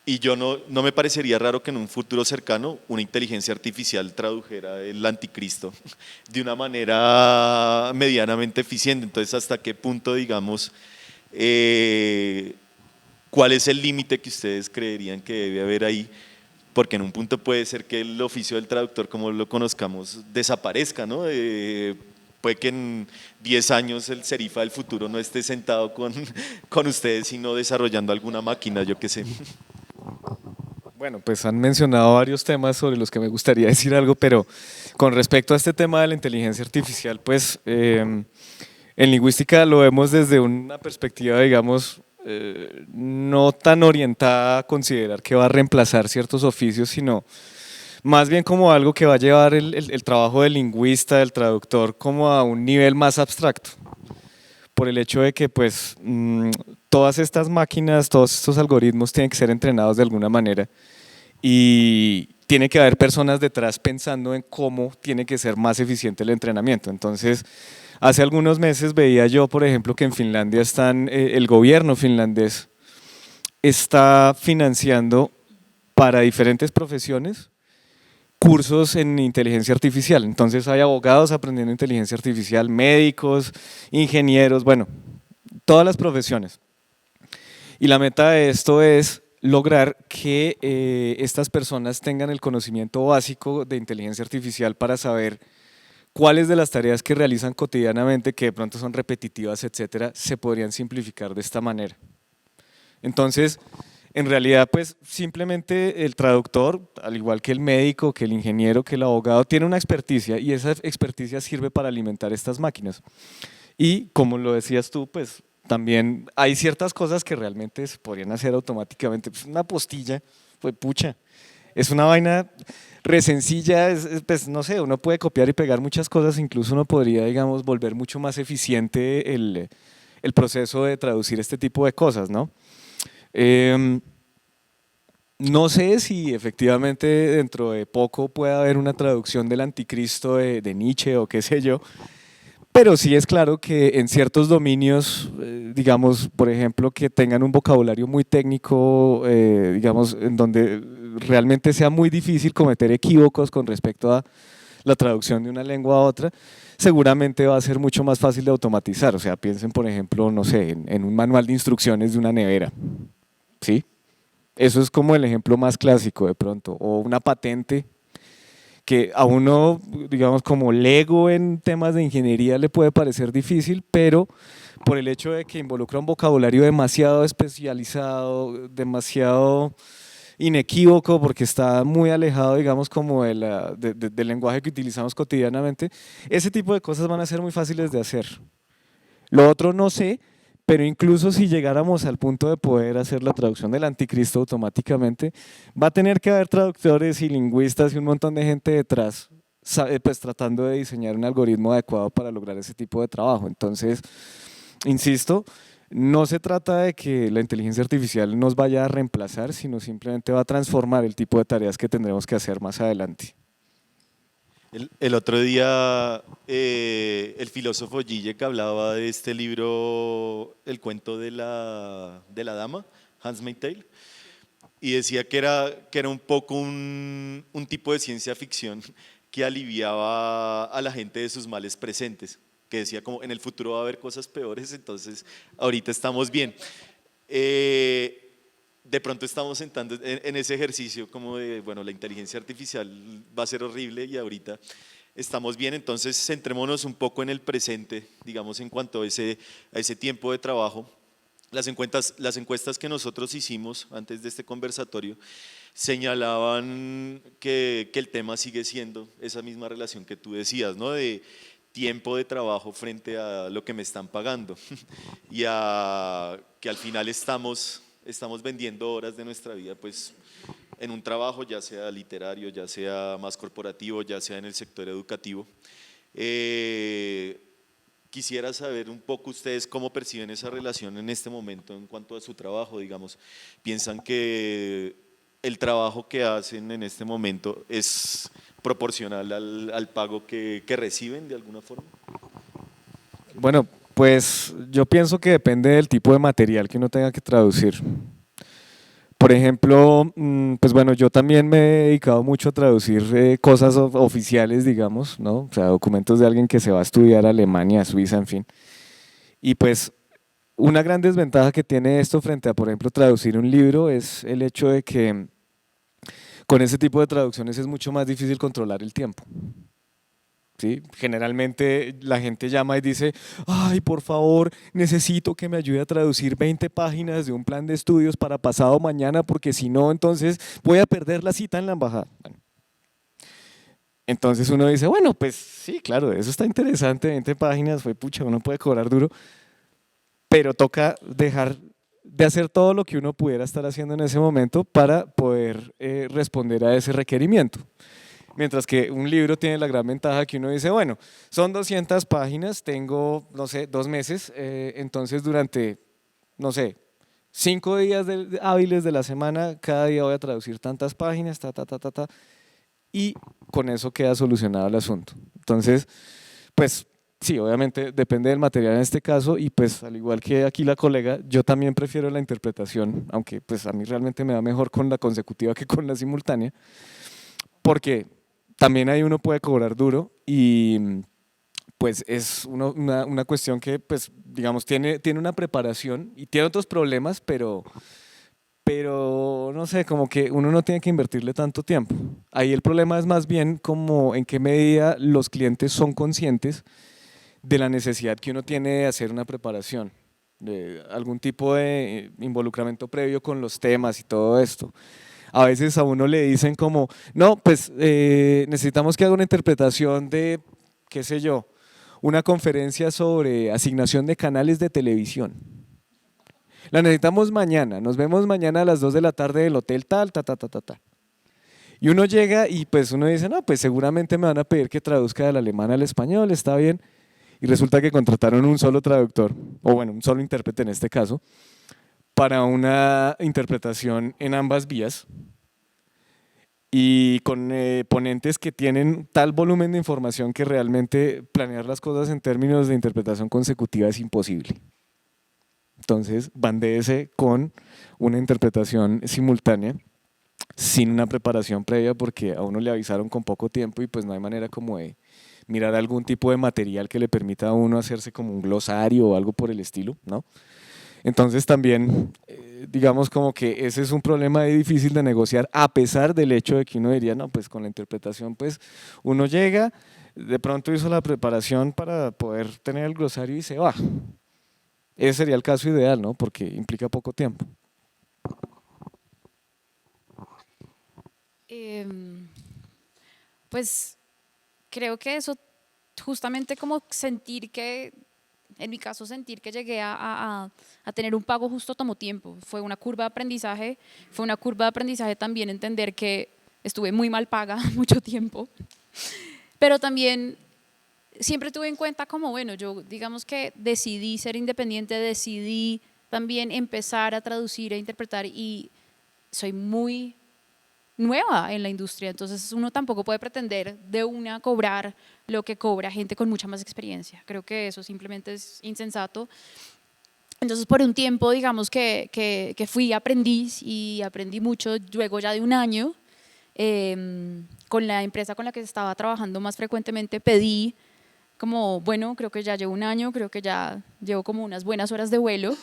Y yo no me parecería raro que en un futuro cercano una inteligencia artificial tradujera el anticristo de una manera medianamente eficiente. Entonces, ¿hasta qué punto, digamos, cuál es el límite que ustedes creerían que debe haber ahí? Porque en un punto puede ser que el oficio del traductor, como lo conozcamos, desaparezca, ¿no? Puede que en 10 años el Serifa del futuro no esté sentado con ustedes, sino desarrollando alguna máquina, yo qué sé. Bueno, pues han mencionado varios temas sobre los que me gustaría decir algo, pero con respecto a este tema de la inteligencia artificial, pues en lingüística lo vemos desde una perspectiva, digamos, no tan orientada a considerar que va a reemplazar ciertos oficios, sino más bien como algo que va a llevar el trabajo del lingüista, del traductor, como a un nivel más abstracto, por el hecho de que pues todas estas máquinas, todos estos algoritmos tienen que ser entrenados de alguna manera, y tiene que haber personas detrás pensando en cómo tiene que ser más eficiente el entrenamiento. Entonces, hace algunos meses veía yo, por ejemplo, que en Finlandia el gobierno finlandés está financiando para diferentes profesiones cursos en inteligencia artificial. Entonces hay abogados aprendiendo inteligencia artificial, médicos, ingenieros, bueno, todas las profesiones. Y la meta de esto es lograr que estas personas tengan el conocimiento básico de inteligencia artificial para saber cuáles de las tareas que realizan cotidianamente, que de pronto son repetitivas, etcétera, se podrían simplificar de esta manera. Entonces, en realidad, pues simplemente el traductor, al igual que el médico, que el ingeniero, que el abogado, tiene una experticia, y esa experticia sirve para alimentar estas máquinas. Y como lo decías tú, pues también hay ciertas cosas que realmente se podrían hacer automáticamente. Pues una postilla, pues pucha, es una vaina re sencilla, pues no sé, uno puede copiar y pegar muchas cosas, incluso uno podría, digamos, volver mucho más eficiente el proceso de traducir este tipo de cosas, ¿no? No sé si efectivamente dentro de poco pueda haber una traducción del Anticristo de Nietzsche o qué sé yo, pero sí es claro que en ciertos dominios, digamos, por ejemplo, que tengan un vocabulario muy técnico, digamos, en donde realmente sea muy difícil cometer equívocos con respecto a la traducción de una lengua a otra, seguramente va a ser mucho más fácil de automatizar. O sea, piensen, por ejemplo, no sé, en un manual de instrucciones de una nevera, ¿sí? Eso es como el ejemplo más clásico de pronto, o una patente que a uno, digamos, como lego en temas de ingeniería le puede parecer difícil, pero por el hecho de que involucra un vocabulario demasiado especializado, demasiado inequívoco, porque está muy alejado, digamos, como del lenguaje que utilizamos cotidianamente, ese tipo de cosas van a ser muy fáciles de hacer. Lo otro no sé, pero incluso si llegáramos al punto de poder hacer la traducción del Anticristo automáticamente, va a tener que haber traductores y lingüistas y un montón de gente detrás, pues tratando de diseñar un algoritmo adecuado para lograr ese tipo de trabajo. Entonces, insisto, no se trata de que la inteligencia artificial nos vaya a reemplazar, sino simplemente va a transformar el tipo de tareas que tendremos que hacer más adelante. El otro día el filósofo Zizek hablaba de este libro, El cuento de la dama, Handmaid's Tale, y decía que era un poco un tipo de ciencia ficción que aliviaba a la gente de sus males presentes, que decía como en el futuro va a haber cosas peores, entonces ahorita estamos bien. De pronto estamos sentando en ese ejercicio como de, bueno, la inteligencia artificial va a ser horrible y ahorita estamos bien, entonces centrémonos un poco en el presente, digamos, en cuanto a ese tiempo de trabajo. Las encuestas que nosotros hicimos antes de este conversatorio señalaban que el tema sigue siendo esa misma relación que tú decías, ¿no? De tiempo de trabajo frente a lo que me están pagando y a que al final estamos vendiendo horas de nuestra vida pues en un trabajo, ya sea literario, ya sea más corporativo, ya sea en el sector educativo. Quisiera saber un poco ustedes cómo perciben esa relación en este momento en cuanto a su trabajo, digamos. ¿Piensan que el trabajo que hacen en este momento es proporcional al pago que reciben de alguna forma? Bueno, pues yo pienso que depende del tipo de material que uno tenga que traducir. Por ejemplo, pues bueno, yo también me he dedicado mucho a traducir cosas oficiales, digamos, ¿no? O sea, documentos de alguien que se va a estudiar a Alemania, a Suiza, en fin. Y pues una gran desventaja que tiene esto frente a, por ejemplo, traducir un libro es el hecho de que con ese tipo de traducciones es mucho más difícil controlar el tiempo. ¿Sí? Generalmente la gente llama y dice, ay, por favor, necesito que me ayude a traducir 20 páginas de un plan de estudios para pasado mañana, porque si no, entonces voy a perder la cita en la embajada. Bueno. Entonces uno dice, bueno, pues sí, claro, eso está interesante, 20 páginas, fue pucha, uno puede cobrar duro, pero toca dejar de hacer todo lo que uno pudiera estar haciendo en ese momento para poder responder a ese requerimiento. Mientras que un libro tiene la gran ventaja que uno dice, bueno, son 200 páginas, tengo, no sé, 2 meses, entonces durante, no sé, 5 días hábiles de la semana, cada día voy a traducir tantas páginas, y con eso queda solucionado el asunto. Entonces, pues sí, obviamente depende del material en este caso y pues al igual que aquí la colega, yo también prefiero la interpretación, aunque pues a mí realmente me da mejor con la consecutiva que con la simultánea, porque también ahí uno puede cobrar duro y pues es una cuestión que pues digamos tiene una preparación y tiene otros problemas, pero no sé, como que uno no tiene que invertirle tanto tiempo. Ahí el problema es más bien como en qué medida los clientes son conscientes de la necesidad que uno tiene de hacer una preparación, de algún tipo de involucramiento previo con los temas y todo esto. A veces a uno le dicen como, no, pues necesitamos que haga una interpretación de, qué sé yo, una conferencia sobre asignación de canales de televisión. la necesitamos mañana, nos vemos mañana a las 2 de la tarde del hotel tal, ta, ta, ta, ta, ta. Y uno llega y pues uno dice, no, pues seguramente me van a pedir que traduzca del alemán al español, está bien. Y resulta que contrataron un solo traductor, o bueno, un solo intérprete en este caso, para una interpretación en ambas vías y con ponentes que tienen tal volumen de información que realmente planear las cosas en términos de interpretación consecutiva es imposible. Entonces van de ese con una interpretación simultánea sin una preparación previa porque a uno le avisaron con poco tiempo y pues no hay manera como de mirar algún tipo de material que le permita a uno hacerse como un glosario o algo por el estilo, ¿no? Entonces también, digamos como que ese es un problema difícil de negociar a pesar del hecho de que uno diría, no, pues con la interpretación pues uno llega, de pronto hizo la preparación para poder tener el glosario y se va. Ese sería el caso ideal, ¿no? Porque implica poco tiempo. Pues creo que eso, justamente como sentir que, en mi caso sentir que llegué a tener un pago justo tomó tiempo. Fue una curva de aprendizaje, fue una curva de aprendizaje también entender que estuve muy mal paga mucho tiempo, pero también siempre tuve en cuenta como, bueno, yo digamos que decidí ser independiente, decidí también empezar a traducir e interpretar y soy muy nueva en la industria, entonces uno tampoco puede pretender de una cobrar lo que cobra gente con mucha más experiencia. Creo que eso simplemente es insensato. Entonces por un tiempo digamos que fui aprendiz y aprendí mucho, luego ya de un año con la empresa con la que estaba trabajando más frecuentemente pedí como, bueno, creo que ya llevo un año, creo que ya llevo como unas buenas horas de vuelo,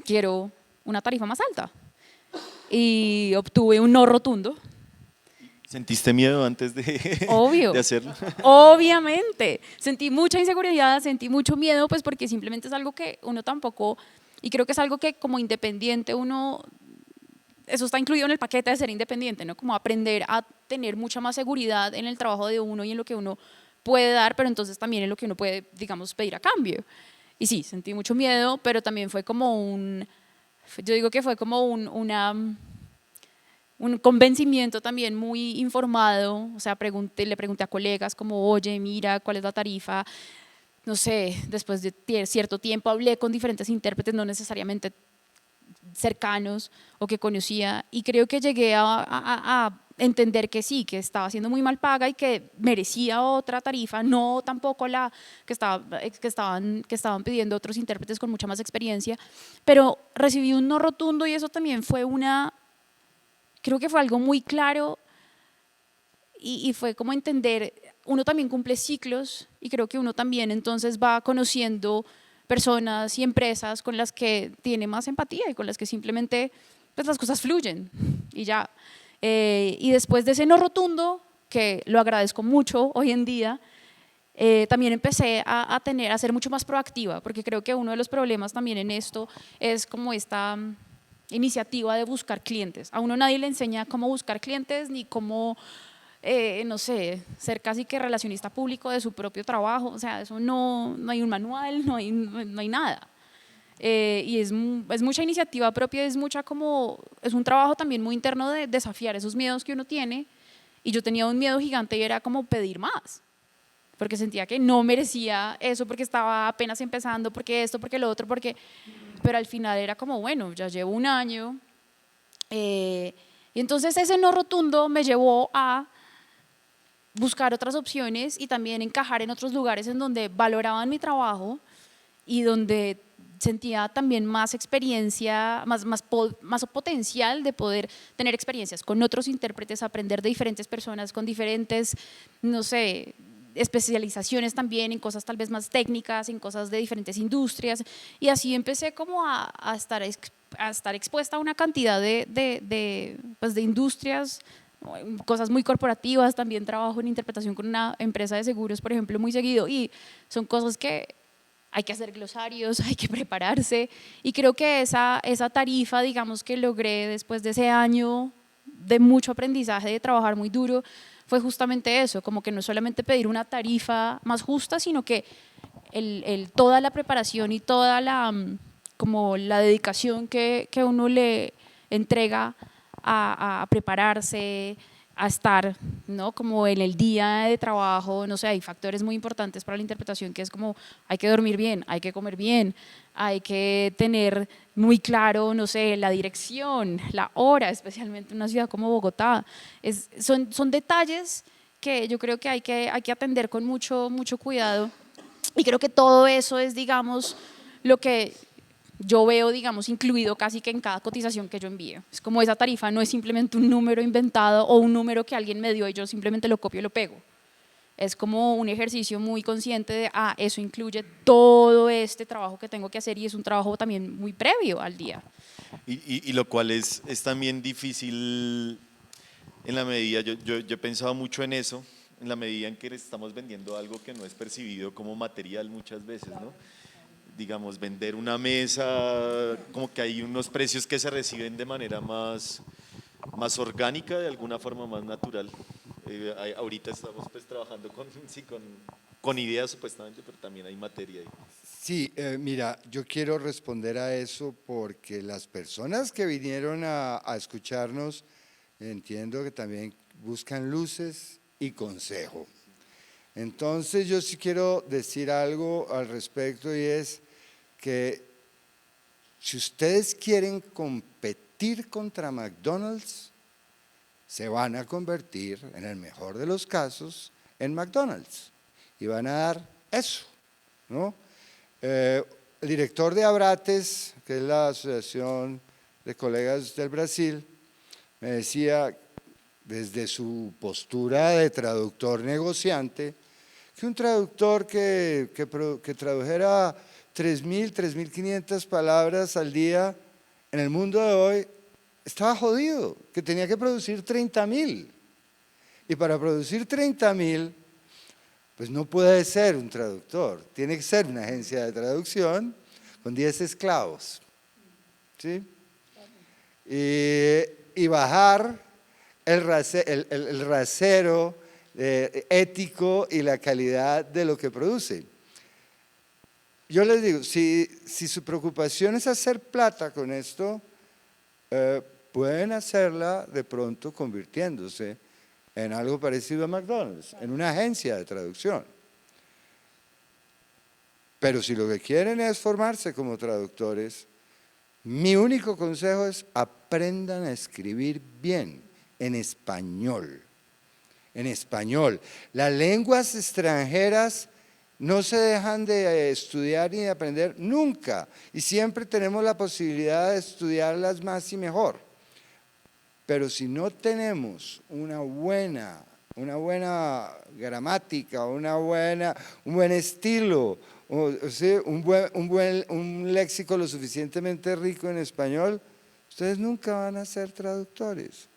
quiero una tarifa más alta. Y obtuve un no rotundo. ¿Sentiste miedo antes de, Obvio, de hacerlo? obviamente. Sentí mucha inseguridad, sentí mucho miedo, pues porque simplemente es algo que uno tampoco, y creo que es algo que como independiente uno, eso está incluido en el paquete de ser independiente, ¿no? Como aprender a tener mucha más seguridad en el trabajo de uno y en lo que uno puede dar, pero entonces también en lo que uno puede, digamos, pedir a cambio. Y sí, sentí mucho miedo, pero también fue como yo digo que fue como un convencimiento también muy informado, o sea, le pregunté a colegas como, oye, mira, ¿cuál es la tarifa? No sé, después de cierto tiempo hablé con diferentes intérpretes, no necesariamente cercanos o que conocía, y creo que llegué a entender que sí, que estaba siendo muy mal paga y que merecía otra tarifa, no tampoco la que estaban pidiendo otros intérpretes con mucha más experiencia, pero recibí un no rotundo y eso también fue creo que fue algo muy claro y fue como entender, uno también cumple ciclos y creo que uno también entonces va conociendo personas y empresas con las que tiene más empatía y con las que simplemente pues, las cosas fluyen y ya. Y después de ese no rotundo, que lo agradezco mucho hoy en día, también empecé a ser mucho más proactiva, porque creo que uno de los problemas también en esto es como esta iniciativa de buscar clientes. A uno nadie le enseña cómo buscar clientes ni cómo, no sé, ser casi que relacionista público de su propio trabajo, o sea, eso no hay un manual, no hay nada. Y es mucha iniciativa propia, es un trabajo también muy interno de desafiar esos miedos que uno tiene, y yo tenía un miedo gigante y era como pedir más, porque sentía que no merecía eso, porque estaba apenas empezando, porque esto, porque lo otro, pero al final era como, bueno, ya llevo un año, y entonces ese no rotundo me llevó a buscar otras opciones y también encajar en otros lugares en donde valoraban mi trabajo y donde sentía también más experiencia, más potencial de poder tener experiencias con otros intérpretes, aprender de diferentes personas, con diferentes, no sé, especializaciones también en cosas tal vez más técnicas, en cosas de diferentes industrias, y así empecé como a estar expuesta a una cantidad pues de industrias, cosas muy corporativas. También trabajo en interpretación con una empresa de seguros, por ejemplo, muy seguido, y son cosas que hay que hacer glosarios, hay que prepararse, y creo que esa tarifa, digamos, que logré después de ese año de mucho aprendizaje, de trabajar muy duro, fue justamente eso, como que no solamente pedir una tarifa más justa, sino que toda la preparación y toda como la dedicación que uno le entrega a prepararse, a estar, ¿no? Como en el día de trabajo, no sé, hay factores muy importantes para la interpretación que es como hay que dormir bien, hay que comer bien, hay que tener muy claro, no sé, la dirección, la hora, especialmente en una ciudad como Bogotá. Son detalles que yo creo que hay que atender con mucho cuidado, y creo que todo eso es, digamos, lo que yo veo, digamos, incluido casi que en cada cotización que yo envío. Es como esa tarifa no es simplemente un número inventado o un número que alguien me dio y yo simplemente lo copio y lo pego. Es como un ejercicio muy consciente de, eso incluye todo este trabajo que tengo que hacer, y es un trabajo también muy previo al día. Y lo cual es también difícil en la medida, yo he pensado mucho en eso, en la medida en que estamos vendiendo algo que no es percibido como material muchas veces, ¿no? Digamos, vender una mesa, como que hay unos precios que se reciben de manera más orgánica, de alguna forma más natural. Ahorita estamos pues trabajando sí, con ideas supuestamente, pero también hay materia ahí. Sí, mira, yo quiero responder a eso porque las personas que vinieron a escucharnos, entiendo que también buscan luces y consejo. Entonces yo sí quiero decir algo al respecto, y es que si ustedes quieren competir contra McDonald's, se van a convertir, en el mejor de los casos, en McDonald's y van a dar eso, ¿no? El director de Abrates, que es la Asociación de Colegas del Brasil, me decía, desde su postura de traductor negociante, que un traductor que tradujera 3.000, 3.500 palabras al día en el mundo de hoy estaba jodido, que tenía que producir 30.000. Y para producir 30.000, pues no puede ser un traductor, tiene que ser una agencia de traducción con 10 esclavos, ¿sí? Y bajar el rasero ético y la calidad de lo que produce. Yo les digo, si su preocupación es hacer plata con esto, pueden hacerla de pronto convirtiéndose en algo parecido a McDonald's, en una agencia de traducción. Pero si lo que quieren es formarse como traductores, mi único consejo es aprendan a escribir bien en español. En español. Las lenguas extranjeras no se dejan de estudiar ni de aprender nunca, y siempre tenemos la posibilidad de estudiarlas más y mejor. Pero si no tenemos una buena gramática, un buen estilo, un léxico lo suficientemente rico en español, ustedes nunca van a ser traductores.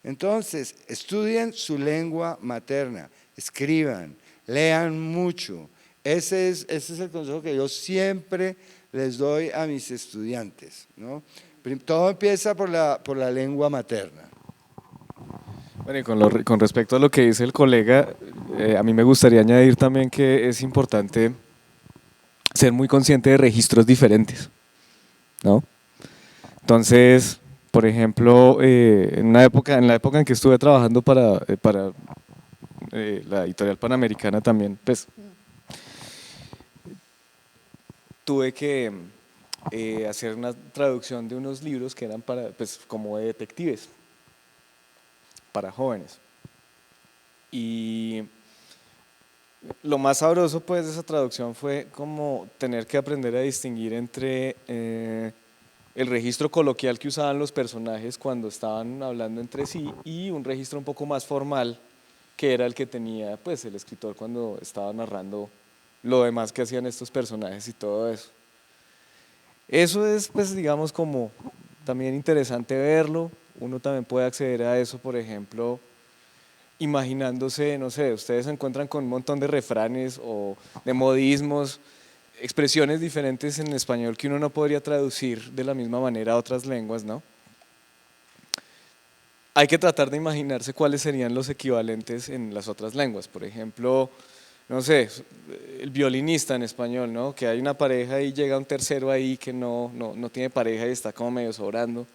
Entonces, estudien su lengua materna, escriban, lean mucho. Ese es el consejo que yo siempre les doy a mis estudiantes, ¿no? Todo empieza por la lengua materna. Bueno, y con respecto a lo que dice el colega, a mí me gustaría añadir también que es importante ser muy consciente de registros diferentes, ¿no? Entonces, por ejemplo, en la época en que estuve trabajando para la editorial Panamericana también, pues tuve que hacer una traducción de unos libros que eran pues, como de detectives, para jóvenes. Y lo más sabroso pues de esa traducción fue como tener que aprender a distinguir entre el registro coloquial que usaban los personajes cuando estaban hablando entre sí y un registro un poco más formal que era el que tenía pues el escritor cuando estaba narrando lo demás que hacían estos personajes y todo eso. Eso es pues digamos como también interesante verlo. Uno también puede acceder a eso, por ejemplo, imaginándose, no sé, ustedes se encuentran con un montón de refranes o de modismos, expresiones diferentes en español que uno no podría traducir de la misma manera a otras lenguas, ¿no? Hay que tratar de imaginarse cuáles serían los equivalentes en las otras lenguas. Por ejemplo, no sé, el violinista en español, ¿no? Que hay una pareja y llega un tercero ahí que no tiene pareja y está como medio sobrando.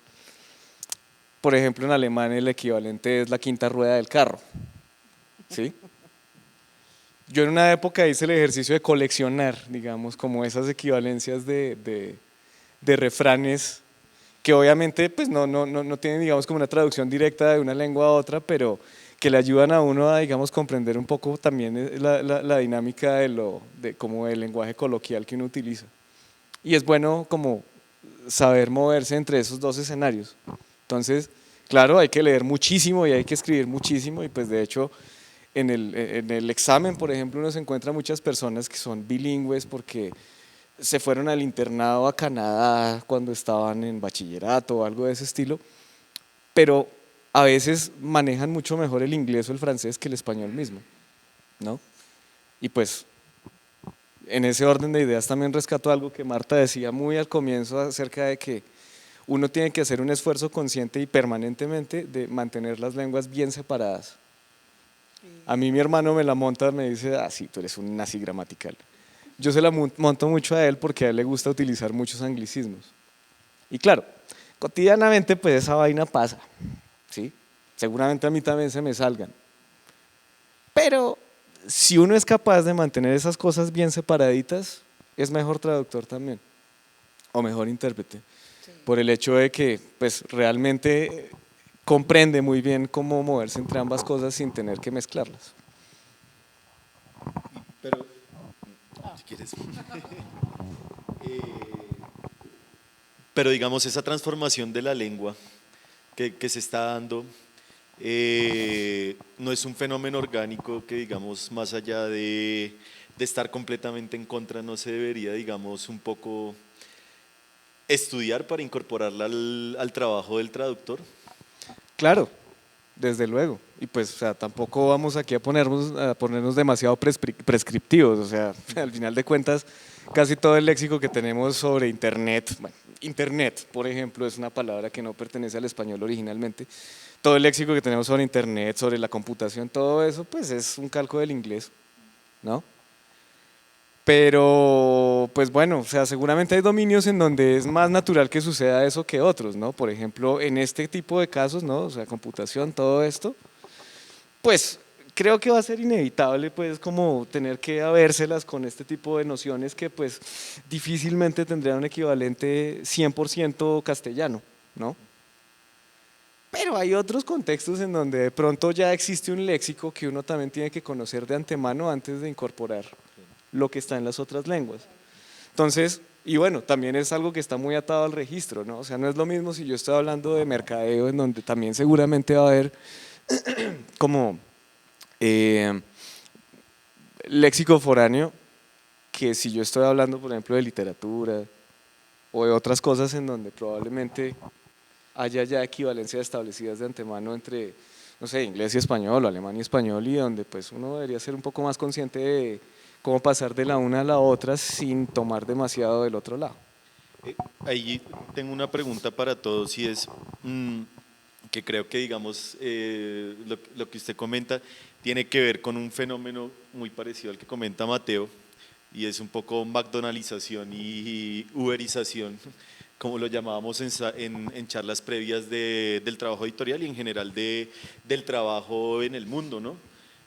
Por ejemplo, en alemán el equivalente es la quinta rueda del carro, ¿sí? Yo en una época hice el ejercicio de coleccionar, digamos, como esas equivalencias de refranes que obviamente pues no tienen, digamos, como una traducción directa de una lengua a otra, pero que le ayudan a uno a, digamos, comprender un poco también la dinámica como el lenguaje coloquial que uno utiliza. Y es bueno como saber moverse entre esos dos escenarios. Entonces, claro, hay que leer muchísimo y hay que escribir muchísimo y pues de hecho en el examen, por ejemplo, uno se encuentra muchas personas que son bilingües porque se fueron al internado a Canadá cuando estaban en bachillerato o algo de ese estilo, pero a veces manejan mucho mejor el inglés o el francés que el español mismo, ¿no? Y pues en ese orden de ideas también rescato algo que Marta decía muy al comienzo acerca de que uno tiene que hacer un esfuerzo consciente y permanentemente de mantener las lenguas bien separadas. A mí mi hermano me la monta, me dice, ah, sí, tú eres un nazi gramatical. Yo se la monto mucho a él porque a él le gusta utilizar muchos anglicismos. Y claro, cotidianamente pues esa vaina pasa, ¿sí? Seguramente a mí también se me salgan. Pero si uno es capaz de mantener esas cosas bien separaditas, es mejor traductor también, o mejor intérprete, por el hecho de que pues realmente comprende muy bien cómo moverse entre ambas cosas sin tener que mezclarlas. Pero, si quieres. Pero digamos, esa transformación de la lengua que se está dando no es un fenómeno orgánico que, digamos, más allá de estar completamente en contra, no se debería, digamos, un poco estudiar para incorporarla al trabajo del traductor. Claro, desde luego. Y pues, o sea, tampoco vamos aquí a ponernos demasiado prescriptivos. O sea, al final de cuentas, casi todo el léxico que tenemos sobre Internet, bueno, Internet, por ejemplo, es una palabra que no pertenece al español originalmente. Todo el léxico que tenemos sobre Internet, sobre la computación, todo eso, pues es un calco del inglés, ¿no? Pero, pues bueno, o sea, seguramente hay dominios en donde es más natural que suceda eso que otros, ¿no? Por ejemplo, en este tipo de casos, ¿no? O sea, computación, todo esto, pues creo que va a ser inevitable, pues, como tener que habérselas con este tipo de nociones que, pues, difícilmente tendrían un equivalente 100% castellano, ¿no? Pero hay otros contextos en donde de pronto ya existe un léxico que uno también tiene que conocer de antemano antes de incorporar lo que está en las otras lenguas. Entonces, y bueno, también es algo que está muy atado al registro, ¿no? O sea, no es lo mismo si yo estoy hablando de mercadeo, en donde también seguramente va a haber como léxico foráneo, que si yo estoy hablando, por ejemplo, de literatura o de otras cosas en donde probablemente haya ya equivalencias establecidas de antemano entre, no sé, inglés y español o alemán y español, y donde pues uno debería ser un poco más consciente de cómo pasar de la una a la otra sin tomar demasiado del otro lado. Ahí tengo una pregunta para todos y es que creo que, digamos, lo que usted comenta tiene que ver con un fenómeno muy parecido al que comenta Mateo, y es un poco McDonaldización y Uberización, como lo llamábamos en charlas previas del trabajo editorial y en general del trabajo en el mundo, ¿no?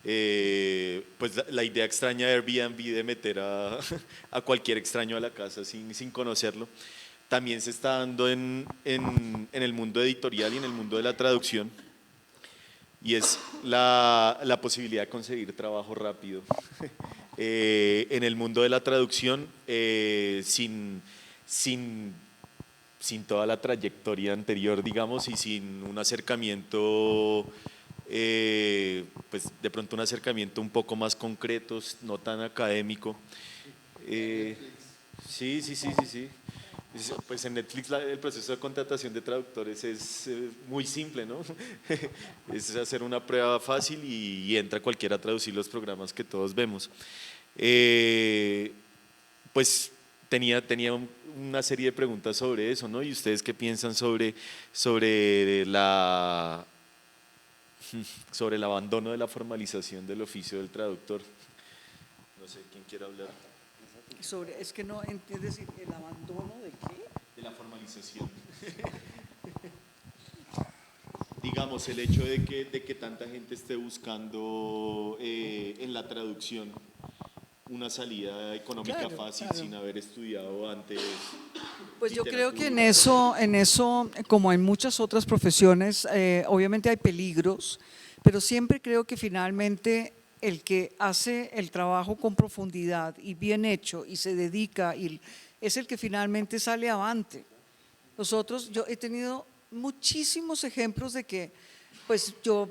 Pues la idea extraña de Airbnb de meter a cualquier extraño a la casa sin conocerlo, también se está dando en el mundo editorial y en el mundo de la traducción, y es la posibilidad de conseguir trabajo rápido. En el mundo de la traducción, sin toda la trayectoria anterior, digamos, y sin un acercamiento, pues de pronto un acercamiento un poco más concreto, no tan académico. Sí, sí, sí, sí, sí. Pues en Netflix el proceso de contratación de traductores es muy simple, ¿no? Es hacer una prueba fácil y entra cualquiera a traducir los programas que todos vemos. Pues tenía una serie de preguntas sobre eso, ¿no? ¿Y ustedes qué piensan sobre sobre el abandono de la formalización del oficio del traductor? no sé quién quiere hablar. Es que no entiendes el abandono de qué. De la formalización. Digamos, el hecho de que tanta gente esté buscando en la traducción una salida económica Claro, fácil claro. sin haber estudiado antes. Pues yo creo que literatura. en eso, como en muchas otras profesiones, obviamente hay peligros, pero siempre creo que finalmente el que hace el trabajo con profundidad y bien hecho y se dedica es el que finalmente sale avante. Nosotros, yo he tenido muchísimos ejemplos de que, pues yo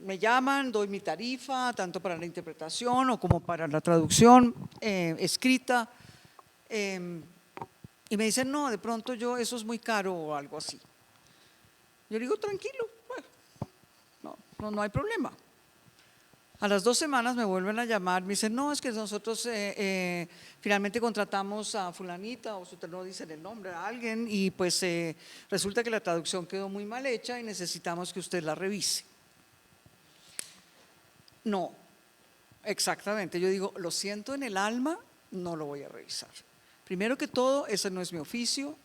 me llaman, doy mi tarifa, tanto para la interpretación o como para la traducción escrita, y me dicen, no, de pronto eso es muy caro o algo así. Yo digo, tranquilo, bueno, no hay problema. A las 2 semanas me vuelven a llamar, me dicen, no, es que nosotros finalmente contratamos a fulanita, o usted no dicen el nombre a alguien, y pues resulta que la traducción quedó muy mal hecha y necesitamos que usted la revise. No, exactamente, yo digo, lo siento en el alma, no lo voy a revisar. Primero que todo, ese no es mi oficio.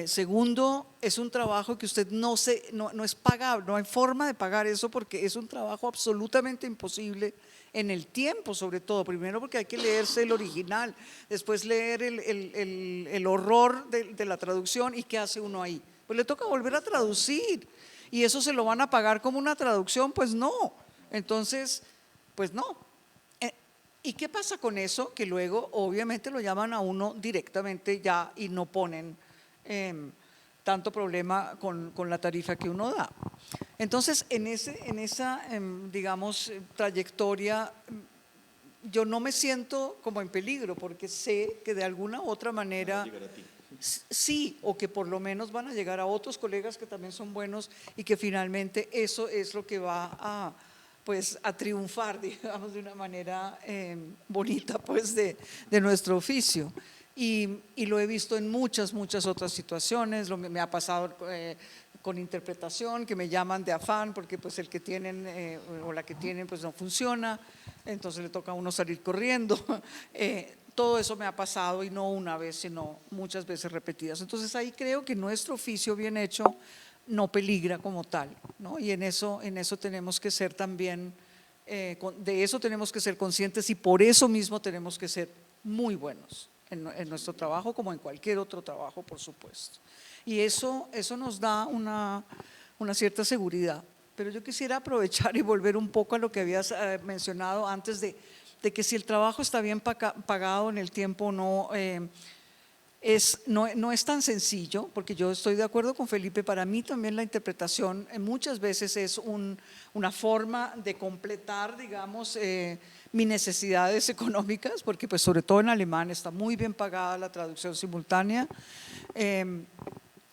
Segundo, es un trabajo que usted no es pagable, no hay forma de pagar eso porque es un trabajo absolutamente imposible en el tiempo, sobre todo. Primero porque hay que leerse el original, después leer el horror de la traducción, y ¿qué hace uno ahí? Pues le toca volver a traducir, y eso se lo van a pagar como una traducción, pues no. Entonces, pues no. ¿Y qué pasa con eso? Que luego obviamente lo llaman a uno directamente ya y no ponen tanto problema con la tarifa que uno da. Entonces, en esa, digamos, trayectoria, yo no me siento como en peligro porque sé que de alguna u otra manera sí, o que por lo menos van a llegar a otros colegas que también son buenos, y que finalmente eso es lo que va a triunfar, digamos, de una manera bonita, pues, de nuestro oficio. Y lo he visto en muchas otras situaciones. Me ha pasado con interpretación, que me llaman de afán porque pues el que tienen o la que tienen pues no funciona, entonces le toca a uno salir corriendo. Todo eso me ha pasado, y no una vez, sino muchas veces repetidas. Entonces ahí creo que nuestro oficio bien hecho no peligra como tal, ¿no? Y en eso tenemos que ser también, de eso tenemos que ser conscientes, y por eso mismo tenemos que ser muy buenos en nuestro trabajo, como en cualquier otro trabajo, por supuesto. Y eso nos da una cierta seguridad. Pero yo quisiera aprovechar y volver un poco a lo que habías mencionado antes de que si el trabajo está bien pagado en el tiempo o no. No es tan sencillo, porque yo estoy de acuerdo con Felipe. Para mí también la interpretación muchas veces es una forma de completar, digamos, mis necesidades económicas, porque pues sobre todo en alemán está muy bien pagada la traducción simultánea.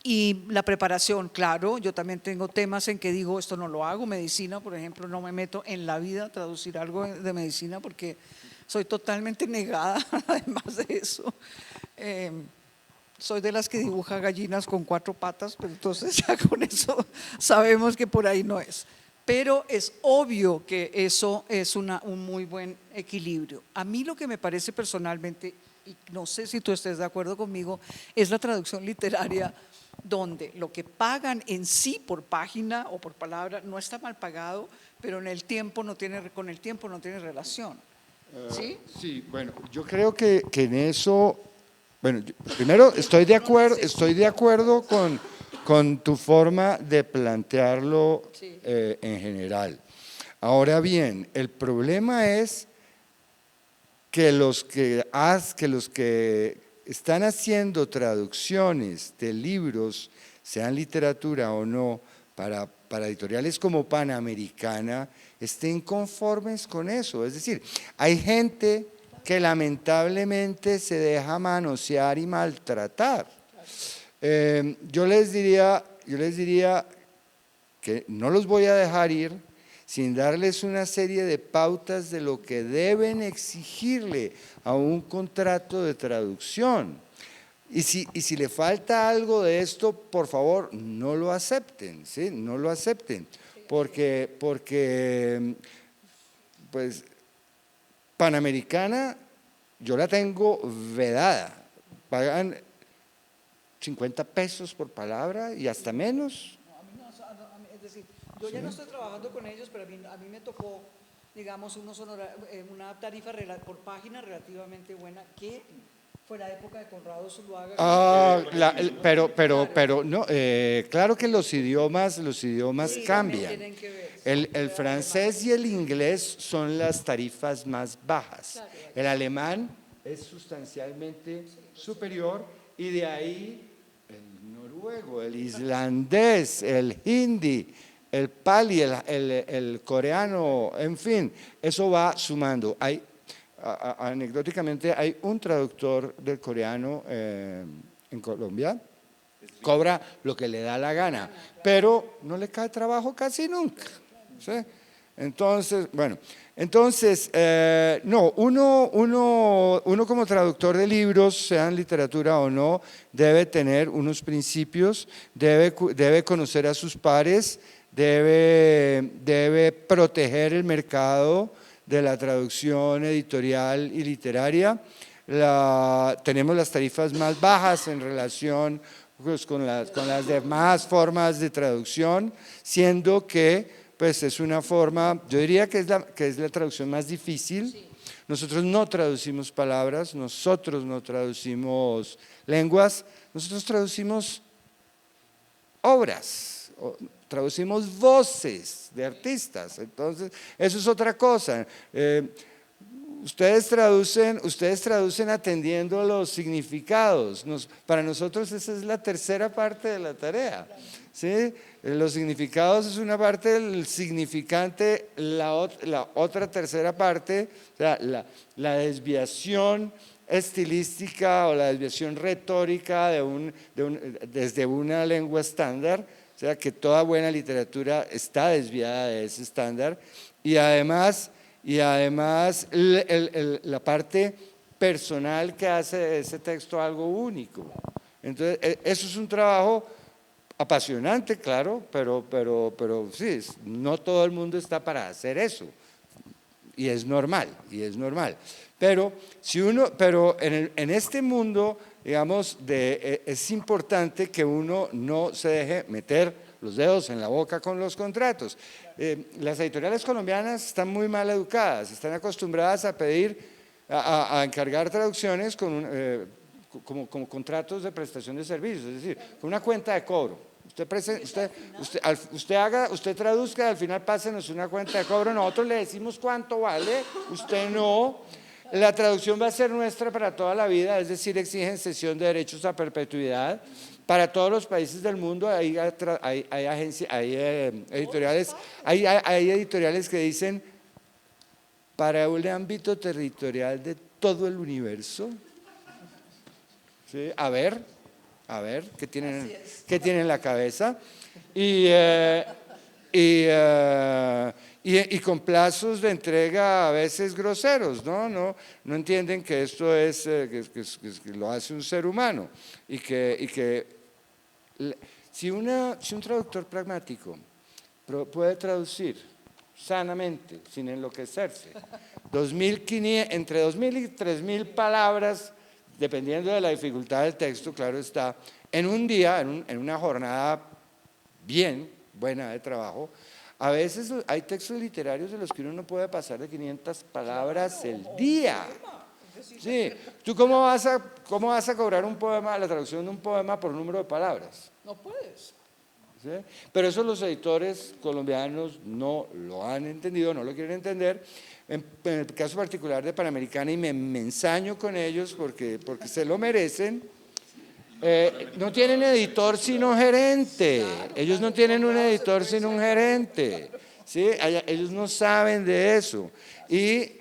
Y la preparación, claro, yo también tengo temas en que digo, esto no lo hago. Medicina, por ejemplo, no me meto en la vida a traducir algo de medicina porque soy totalmente negada, además de eso. Soy de las que dibuja gallinas con 4 patas, pero entonces ya con eso sabemos que por ahí no es. Pero es obvio que eso es un muy buen equilibrio. A mí lo que me parece personalmente, y no sé si tú estés de acuerdo conmigo, es la traducción literaria, donde lo que pagan en sí por página o por palabra no está mal pagado, pero con el tiempo no tiene relación. ¿Sí? Sí, bueno, yo creo que en eso, bueno, primero estoy de acuerdo con tu forma de plantearlo en general. Ahora bien, el problema es que los que están haciendo traducciones de libros, sean literatura o no, para editoriales como Panamericana, estén conformes con eso. Es decir, hay gente que lamentablemente se deja manosear y maltratar. Yo les diría que no los voy a dejar ir sin darles una serie de pautas de lo que deben exigirle a un contrato de traducción. Y si le falta algo de esto, por favor, no lo acepten, ¿sí? No lo acepten, porque pues Panamericana, yo la tengo vedada. Pagan 50 pesos por palabra y hasta menos. No, a mí no, es decir, yo ya no estoy trabajando con ellos, pero a mí me tocó, digamos, una tarifa por página relativamente buena que fue la época de Conrado Zuluaga. Pero no, claro que los idiomas Sí, cambian. tienen que ver. El francés y el inglés son las tarifas más bajas. Claro. El alemán es sustancialmente superior y de ahí el noruego, el islandés, el hindi, el pali, el coreano, en fin, eso va sumando. Anecdóticamente hay un traductor del coreano en Colombia, cobra lo que le da la gana, pero no le cae trabajo casi nunca. ¿Sí? Entonces, bueno, no, uno como traductor de libros, sean literatura o no, debe tener unos principios, debe conocer a sus pares, debe proteger el mercado de la traducción editorial y literaria. Tenemos las tarifas más bajas en relación pues, con las demás formas de traducción, siendo que pues, es una forma, yo diría que es la traducción más difícil. Sí. Nosotros no traducimos palabras, nosotros no traducimos lenguas, nosotros traducimos obras, traducimos voces de artistas, entonces eso es otra cosa. Ustedes traducen atendiendo a los significados. Para nosotros esa es la tercera parte de la tarea. ¿Sí? Los significados es una parte del significante, la otra tercera parte, o sea, la desviación estilística o la desviación retórica desde una lengua estándar, o sea que toda buena literatura está desviada de ese estándar y además la parte personal que hace de ese texto algo único. Entonces, eso es un trabajo apasionante, claro, pero sí, no todo el mundo está para hacer eso. Y es normal. Pero en este mundo, digamos, es importante que uno no se deje meter los dedos en la boca con los contratos. Las editoriales colombianas están muy mal educadas, están acostumbradas a pedir, a encargar traducciones como contratos de prestación de servicios, es decir, con una cuenta de cobro. Usted traduzca, al final pásenos una cuenta de cobro, nosotros le decimos cuánto vale, usted no. La traducción va a ser nuestra para toda la vida, es decir, exigen cesión de derechos a perpetuidad. Para todos los países del mundo hay editoriales que dicen para un ámbito territorial de todo el universo. ¿Sí? A ver, ¿qué tienen en la cabeza? Y con plazos de entrega a veces groseros, no entienden que esto es que lo hace un ser humano y que si un traductor pragmático puede traducir sanamente, sin enloquecerse, entre 2.000 y 3.000 palabras, dependiendo de la dificultad del texto, claro está, en un día, en una jornada bien buena de trabajo. A veces hay textos literarios de los que uno no puede pasar de 500 palabras el día. Sí. ¿Tú cómo vas a cobrar un poema, la traducción de un poema por número de palabras? No puedes. ¿Sí? Pero eso los editores colombianos no lo han entendido, no lo quieren entender. En el caso particular de Panamericana, y me ensaño con ellos porque se lo merecen, no tienen editor sino gerente. Ellos no tienen un editor sino un gerente. ¿Sí? Ellos no saben de eso. Y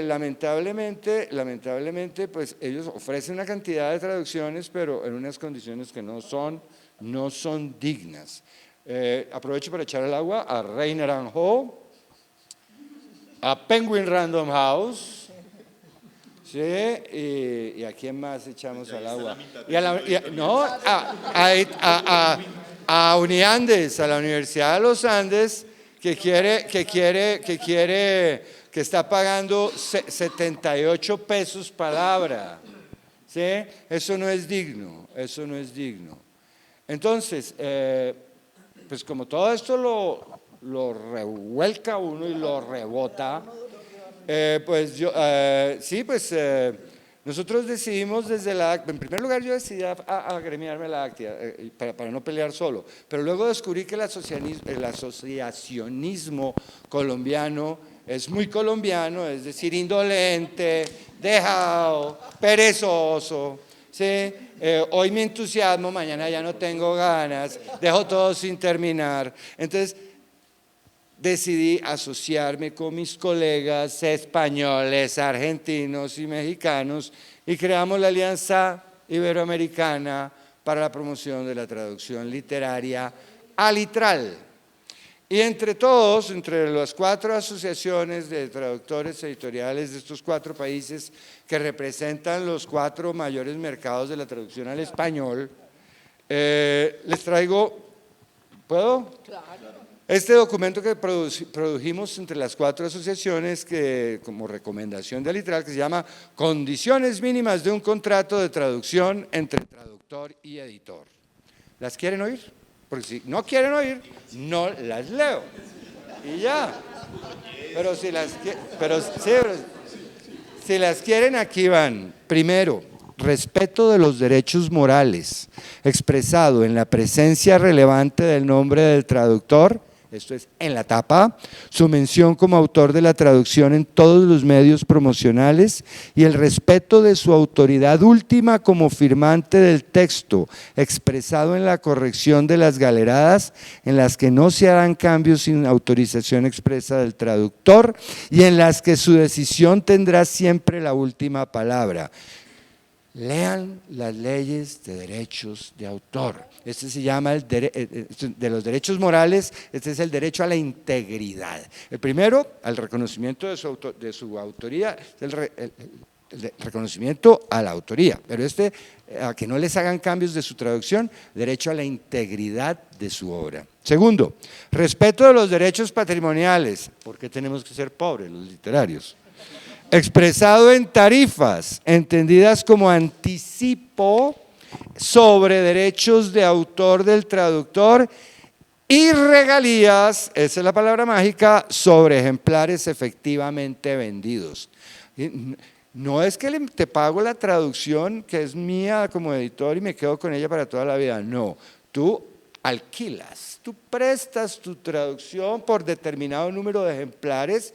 lamentablemente, pues ellos ofrecen una cantidad de traducciones, pero en unas condiciones que no son dignas. Aprovecho para echar el agua a Reiner & Ho, a Penguin Random House, ¿sí? Y a quién más echamos al agua. A Uniandes, a la Universidad de los Andes, que que está pagando 78 pesos palabra. ¿Sí? Eso no es digno, eso no es digno. Entonces, pues como todo esto lo revuelca uno y lo rebota, pues yo, sí, pues nosotros decidimos desde la ACT, en primer lugar yo decidí agremiarme a la ACT para no pelear solo, pero luego descubrí que el asociacionismo colombiano es muy colombiano, es decir, indolente, dejado, perezoso, ¿sí? Hoy me entusiasmo, mañana ya no tengo ganas, dejo todo sin terminar. Entonces decidí asociarme con mis colegas españoles, argentinos y mexicanos y creamos la Alianza Iberoamericana para la Promoción de la Traducción Literaria, ALITRAL. Y entre todos, entre las 4 asociaciones de traductores editoriales de estos 4 países que representan los 4 mayores mercados de la traducción al español, les traigo, ¿puedo? Claro. Este documento que produjimos entre las 4 asociaciones que, como recomendación de ALITRAL, que se llama Condiciones mínimas de un contrato de traducción entre traductor y editor. ¿Las quieren oír? Porque si no quieren oír, no las leo. Y ya. Pero si las quieren, aquí van. Primero, respeto de los derechos morales, expresado en la presencia relevante del nombre del traductor, esto es en la tapa, su mención como autor de la traducción en todos los medios promocionales y el respeto de su autoridad última como firmante del texto, expresado en la corrección de las galeradas en las que no se harán cambios sin autorización expresa del traductor y en las que su decisión tendrá siempre la última palabra. Lean las leyes de derechos de autor. Este se llama de los derechos morales, este es el derecho a la integridad. El primero, al reconocimiento de su autoría, el reconocimiento a la autoría, pero a que no les hagan cambios de su traducción, derecho a la integridad de su obra. Segundo, respeto de los derechos patrimoniales, porque tenemos que ser pobres los literarios. Expresado en tarifas, entendidas como anticipo sobre derechos de autor del traductor y regalías, esa es la palabra mágica, sobre ejemplares efectivamente vendidos. No es que te pago la traducción que es mía como editor y me quedo con ella para toda la vida, no, tú alquilas, tú prestas tu traducción por determinado número de ejemplares,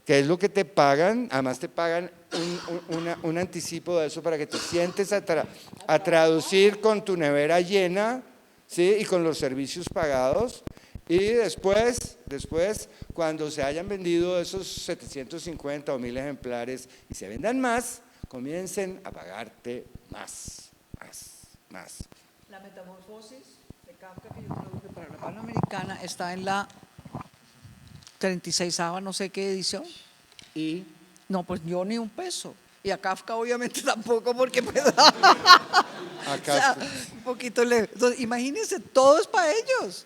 que es lo que te pagan, además te pagan un anticipo de eso para que te sientes a traducir con tu nevera llena, ¿sí? Y con los servicios pagados, y después, cuando se hayan vendido esos 750 o 1000 ejemplares y se vendan más, comiencen a pagarte más. La metamorfosis de Kafka que yo traduje para la Panamericana está en la 36ª no sé qué edición y no, pues yo ni un peso y a Kafka obviamente tampoco porque pues, o sea, un poquito leve. Entonces, imagínense, todo es para ellos.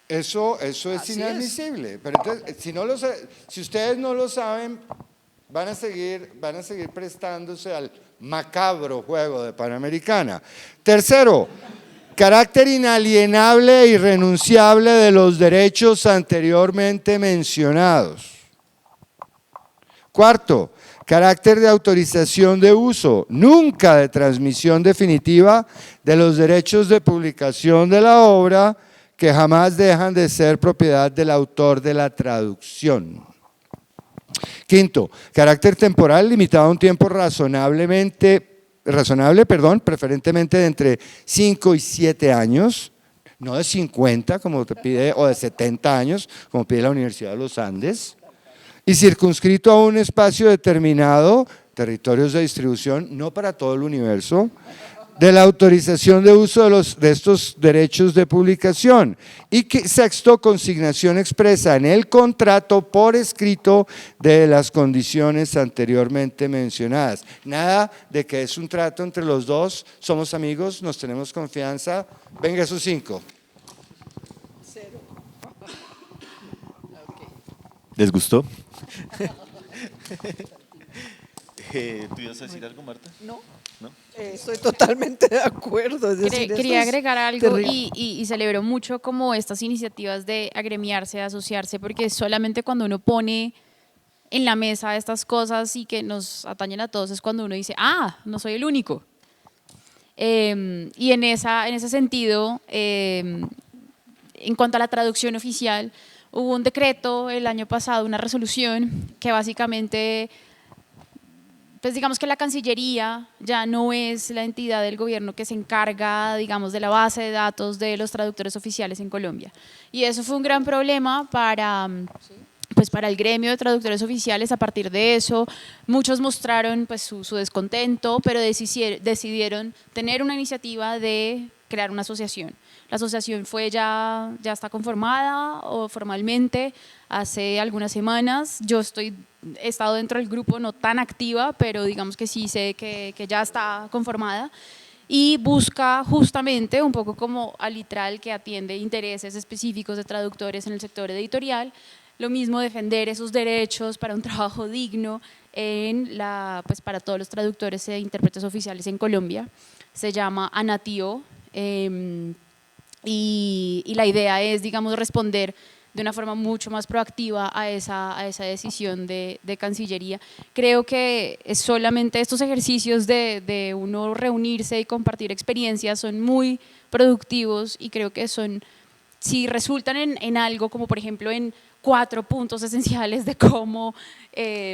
Eso es Así inadmisible. Pero entonces, si ustedes no lo saben, van a seguir prestándose al macabro juego de Panamericana. Tercero, carácter inalienable e irrenunciable de los derechos anteriormente mencionados. Cuarto, carácter de autorización de uso, nunca de transmisión definitiva de los derechos de publicación de la obra que jamás dejan de ser propiedad del autor de la traducción. Quinto, carácter temporal limitado a un tiempo razonable, preferentemente de entre 5 y 7 años, no de 50 como te pide, o de 70 años como pide la Universidad de los Andes, y circunscrito a un espacio determinado, territorios de distribución, no para todo el universo, de la autorización de uso de estos derechos de publicación. Y sexto, consignación expresa en el contrato por escrito de las condiciones anteriormente mencionadas. Nada de que es un trato entre los dos, somos amigos, nos tenemos confianza. Venga, esos 5. ¿Les gustó? ¿Tú ibas a decir algo, Marta? No, ¿No? estoy totalmente de acuerdo. Es decir, esto Quería es agregar algo terrible. y celebro mucho como estas iniciativas de agremiarse, de asociarse, porque solamente cuando uno pone en la mesa estas cosas y que nos atañen a todos es cuando uno dice, ah, no soy el único. Y en ese sentido, en cuanto a la traducción oficial, hubo un decreto el año pasado, una resolución que básicamente, pues digamos que la Cancillería ya no es la entidad del gobierno que se encarga, digamos, de la base de datos de los traductores oficiales en Colombia. Y eso fue un gran problema para, pues para el gremio de traductores oficiales. A partir de eso, muchos mostraron pues su descontento, pero decidieron tener una iniciativa de crear una asociación. La asociación ya está conformada o formalmente hace algunas semanas. He estado dentro del grupo, no tan activa, pero digamos que sí sé que ya está conformada y busca justamente, un poco como Alitral, que atiende intereses específicos de traductores en el sector editorial, lo mismo defender esos derechos para un trabajo digno pues para todos los traductores e intérpretes oficiales en Colombia. Se llama Anatio, y la idea es, digamos, responder de una forma mucho más proactiva a esa decisión de Cancillería. Creo que es solamente estos ejercicios de uno reunirse y compartir experiencias son muy productivos y creo que si resultan en algo, como por ejemplo en 4 puntos esenciales de cómo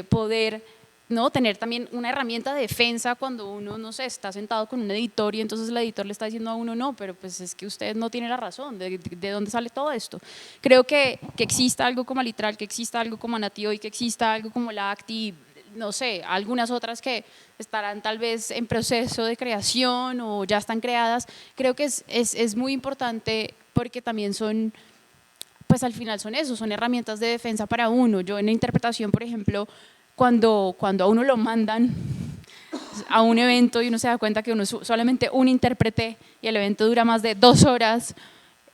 poder, ¿no?, tener también una herramienta de defensa cuando uno, no sé, está sentado con un editor y entonces el editor le está diciendo a uno, no, pero pues es que usted no tiene la razón, ¿de dónde sale todo esto? Creo que exista algo como Alitral, que exista algo como Anatio y que exista algo como la ACTI, no sé, algunas otras que estarán tal vez en proceso de creación o ya están creadas. Creo que es muy importante porque también pues al final son herramientas de defensa para uno. Yo en la interpretación, por ejemplo, cuando a uno lo mandan a un evento y uno se da cuenta que uno es solamente un intérprete y el evento dura más de 2 horas,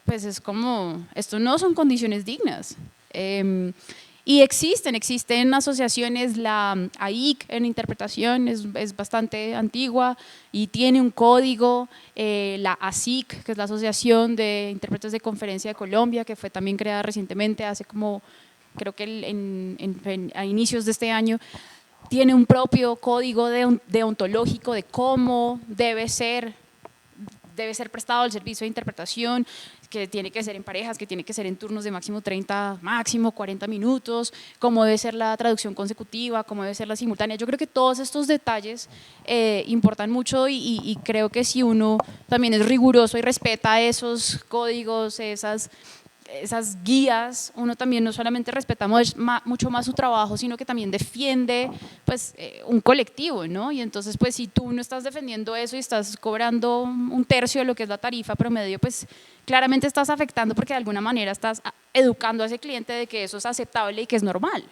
pues es como, esto no son condiciones dignas. Y existen asociaciones, la AIC en interpretación es bastante antigua y tiene un código, la ASIC, que es la Asociación de Intérpretes de Conferencia de Colombia, que fue también creada recientemente, hace como, creo que a inicios de este año, tiene un propio código deontológico de cómo debe ser prestado el servicio de interpretación, que tiene que ser en parejas, que tiene que ser en turnos de máximo 30, máximo 40 minutos, cómo debe ser la traducción consecutiva, cómo debe ser la simultánea. Yo creo que todos estos detalles importan mucho y creo que si uno también es riguroso y respeta esos códigos, esas guías, uno también no solamente respeta mucho más su trabajo, sino que también defiende pues un colectivo, ¿no? Y entonces pues si tú no estás defendiendo eso y estás cobrando 1/3 de lo que es la tarifa promedio, pues claramente estás afectando porque de alguna manera estás educando a ese cliente de que eso es aceptable y que es normal.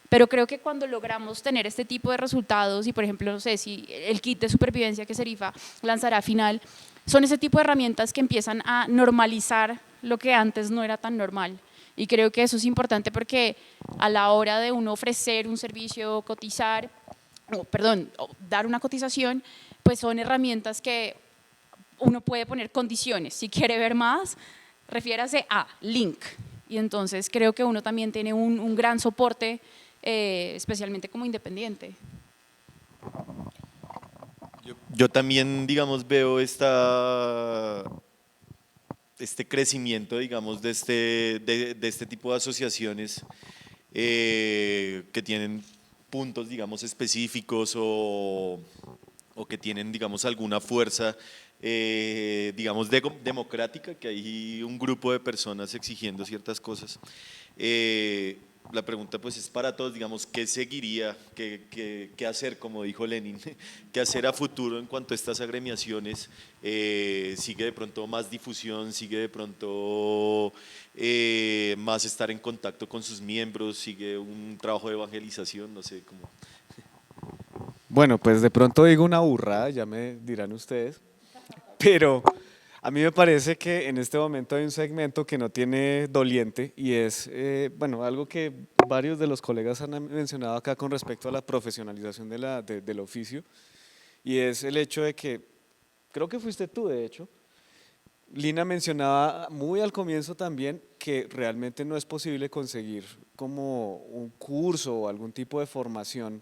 Pero creo que cuando logramos tener este tipo de resultados y por ejemplo, no sé, si el kit de supervivencia que Serifa lanzará final, son ese tipo de herramientas que empiezan a normalizar lo que antes no era tan normal. Y creo que eso es importante porque a la hora de uno ofrecer un servicio, dar una cotización, pues son herramientas que uno puede poner condiciones. Si quiere ver más, refiérase a link. Y entonces creo que uno también tiene un gran soporte, especialmente como independiente. Yo también, digamos, veo este crecimiento, digamos, de este tipo de asociaciones que tienen puntos, digamos, específicos o que tienen, digamos, alguna fuerza, digamos, democrática, que hay un grupo de personas exigiendo ciertas cosas. La pregunta pues es para todos, digamos, ¿qué seguiría? ¿Qué hacer, como dijo Lenin? ¿Qué hacer a futuro en cuanto a estas agremiaciones? ¿Sigue de pronto más difusión? ¿Sigue de pronto más estar en contacto con sus miembros? ¿Sigue un trabajo de evangelización? No sé cómo. Bueno, pues de pronto digo una burrada, ya me dirán ustedes, pero A mí me parece que en este momento hay un segmento que no tiene doliente y es, bueno, algo que varios de los colegas han mencionado acá con respecto a la profesionalización del oficio, y es el hecho de que, creo que fuiste tú de hecho, Lina mencionaba muy al comienzo también que realmente no es posible conseguir como un curso o algún tipo de formación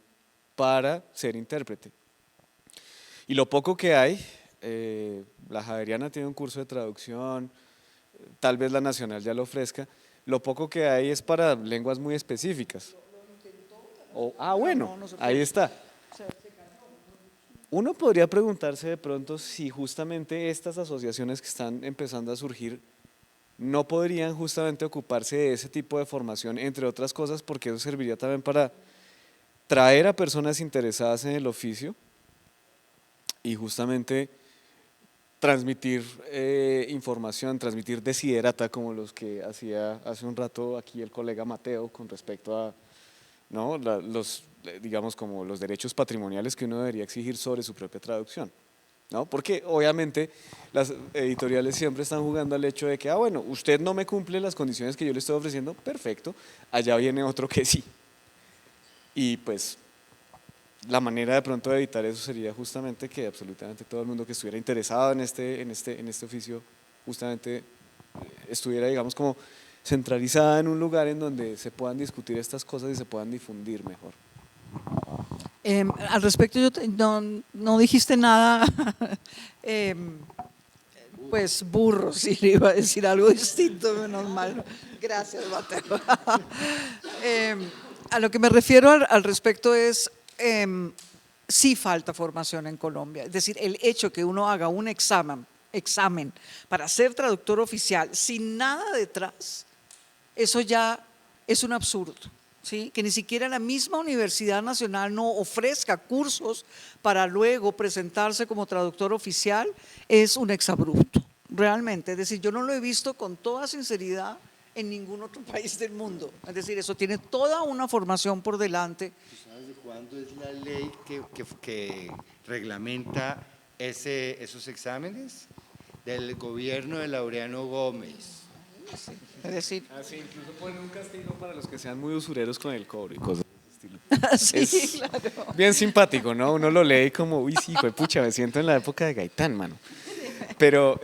para ser intérprete. Y lo poco que hay, la Javeriana tiene un curso de traducción, tal vez la Nacional ya lo ofrezca, lo poco que hay es para lenguas muy específicas. Bueno, ahí está. Uno podría preguntarse de pronto si justamente estas asociaciones que están empezando a surgir no podrían justamente ocuparse de ese tipo de formación, entre otras cosas, porque eso serviría también para traer a personas interesadas en el oficio y justamente transmitir información, transmitir desiderata como los que hacía hace un rato aquí el colega Mateo con respecto a, ¿no?, digamos como los derechos patrimoniales que uno debería exigir sobre su propia traducción, ¿no? Porque obviamente las editoriales siempre están jugando al hecho de que, bueno, usted no me cumple las condiciones que yo le estoy ofreciendo, perfecto, allá viene otro que sí. Y pues la manera de pronto de evitar eso sería justamente que absolutamente todo el mundo que estuviera interesado en este oficio justamente estuviera, digamos, como centralizada en un lugar en donde se puedan discutir estas cosas y se puedan difundir mejor. Al respecto, no dijiste nada, pues burro, sí, le iba a decir algo distinto, menos mal. Gracias, Mateo. A lo que me refiero al respecto es, sí falta formación en Colombia. Es decir, el hecho que uno haga un examen para ser traductor oficial sin nada detrás, eso ya es un absurdo. ¿Sí? Que ni siquiera la misma Universidad Nacional no ofrezca cursos para luego presentarse como traductor oficial, es un exabrupto, realmente. Es decir, yo no lo he visto con toda sinceridad en ningún otro país del mundo. Es decir, eso tiene toda una formación por delante. ¿Tú sabes de cuándo es la ley que reglamenta esos exámenes? Del gobierno de Laureano Gómez. Sí, es decir, incluso ponen un castigo para los que sean muy usureros con el cobre y cosas de ese estilo. sí, claro. Bien simpático, ¿no? Uno lo lee como, uy, sí, pucha, me siento en la época de Gaitán, mano. Pero,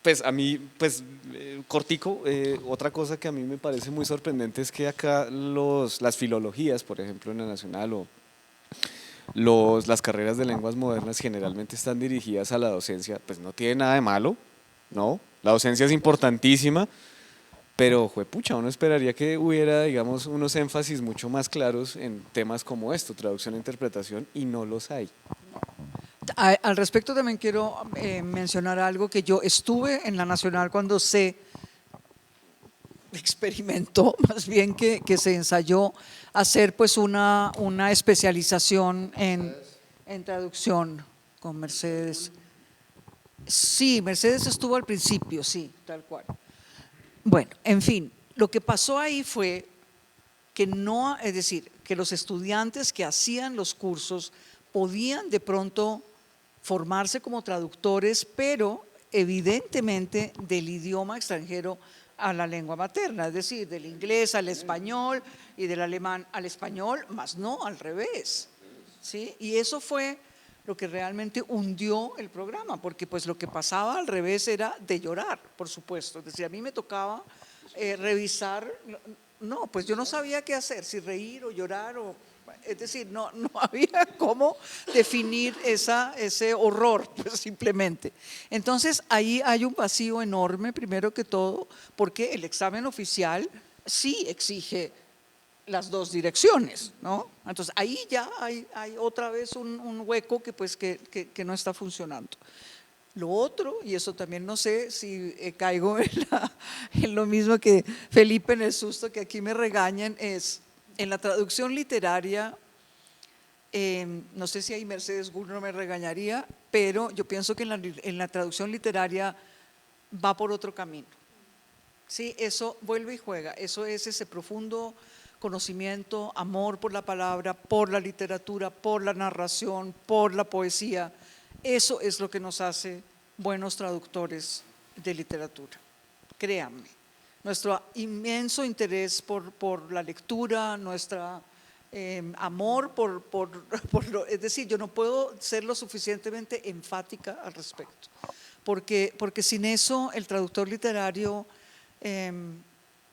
pues a mí, pues, cortico, otra cosa que a mí me parece muy sorprendente es que acá las filologías, por ejemplo, en la Nacional o las carreras de lenguas modernas generalmente están dirigidas a la docencia, pues no tiene nada de malo, ¿no? La docencia es importantísima, pero juepucha, uno esperaría que hubiera, digamos, unos énfasis mucho más claros en temas como esto, traducción e interpretación, y no los hay. Al respecto también quiero mencionar algo que yo estuve en la Nacional cuando se experimentó, más bien que se ensayó hacer pues una especialización en traducción con Mercedes. Sí, Mercedes estuvo al principio, sí, tal cual. Bueno, en fin, lo que pasó ahí fue que no, es decir, que los estudiantes que hacían los cursos podían de pronto formarse como traductores, pero evidentemente del idioma extranjero a la lengua materna, es decir, del inglés al español y del alemán al español, más no al revés, ¿sí? Y eso fue lo que realmente hundió el programa, porque pues lo que pasaba al revés era de llorar, por supuesto. Es decir, a mí me tocaba revisar, no, pues yo no sabía qué hacer, si reír o llorar, es decir, no había cómo definir ese horror, pues simplemente. Entonces ahí hay un vacío enorme, primero que todo, porque el examen oficial sí exige las dos direcciones, ¿no? Entonces ahí ya hay otra vez un hueco que pues que no está funcionando. Lo otro, y eso también no sé si caigo en lo mismo que Felipe en el susto que aquí me regañan, es en la traducción literaria, no sé si ahí Mercedes Gurno me regañaría, pero yo pienso que en la traducción literaria va por otro camino. Sí, eso vuelve y juega, eso es ese profundo conocimiento, amor por la palabra, por la literatura, por la narración, por la poesía. Eso es lo que nos hace buenos traductores de literatura, créanme. Nuestro inmenso interés por la lectura, nuestro amor es decir, yo no puedo ser lo suficientemente enfática al respecto, porque sin eso el traductor literario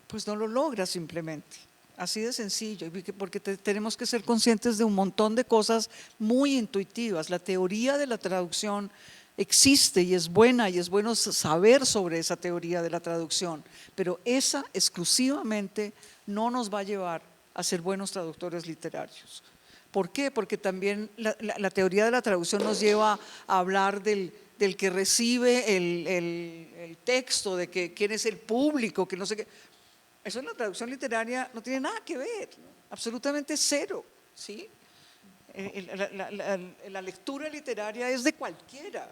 pues no lo logra simplemente. Así de sencillo, porque tenemos que ser conscientes de un montón de cosas muy intuitivas. La teoría de la traducción existe y es buena, y es bueno saber sobre esa teoría de la traducción, pero esa exclusivamente no nos va a llevar a ser buenos traductores literarios. ¿Por qué? Porque también la teoría de la traducción nos lleva a hablar del que recibe el texto, de quién es el público, que no sé qué. Eso en la traducción literaria no tiene nada que ver, absolutamente cero, ¿sí? La lectura literaria es de cualquiera,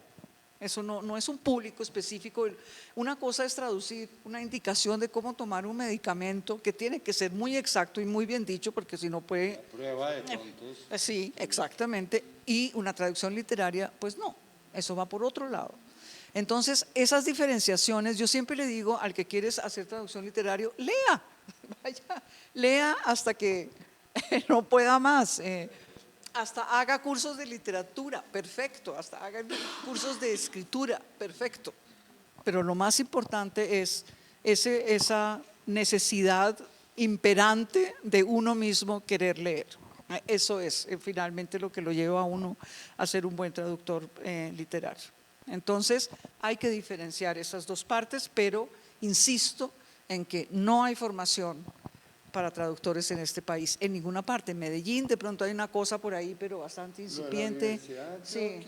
eso no es un público específico. Una cosa es traducir una indicación de cómo tomar un medicamento, que tiene que ser muy exacto y muy bien dicho, porque si no puede… Prueba de tontos. Sí, exactamente, y una traducción literaria, pues no, eso va por otro lado. Entonces, esas diferenciaciones, yo siempre le digo al que quiere hacer traducción literaria, lea, vaya, lea hasta que no pueda más, hasta haga cursos de literatura, perfecto, hasta haga cursos de escritura, perfecto. Pero lo más importante es esa necesidad imperante de uno mismo querer leer. Eso es finalmente lo que lo lleva a uno a ser un buen traductor literario. Entonces hay que diferenciar esas dos partes, pero insisto en que no hay formación para traductores en este país, en ninguna parte. En Medellín de pronto hay una cosa por ahí, pero bastante incipiente. Sí,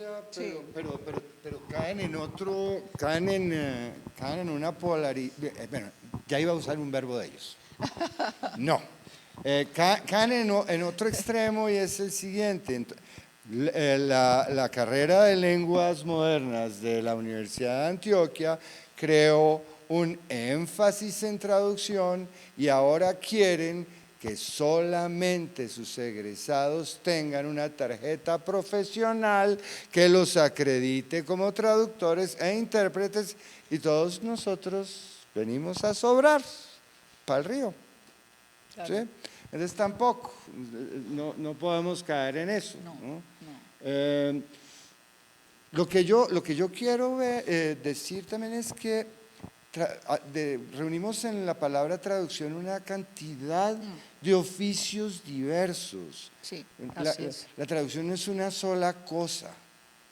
pero caen en otro, caen en una polaridad. Bueno, ya iba a usar un verbo de ellos. No, caen en otro extremo, y es el siguiente. La carrera de lenguas modernas de la Universidad de Antioquia creó un énfasis en traducción, y ahora quieren que solamente sus egresados tengan una tarjeta profesional que los acredite como traductores e intérpretes, y todos nosotros venimos a sobrar para el río. Claro. ¿Sí? Entonces tampoco, no podemos caer en eso. ¿No? Lo que yo quiero decir también es que reunimos en la palabra traducción una cantidad de oficios diversos. Sí, la traducción no es una sola cosa,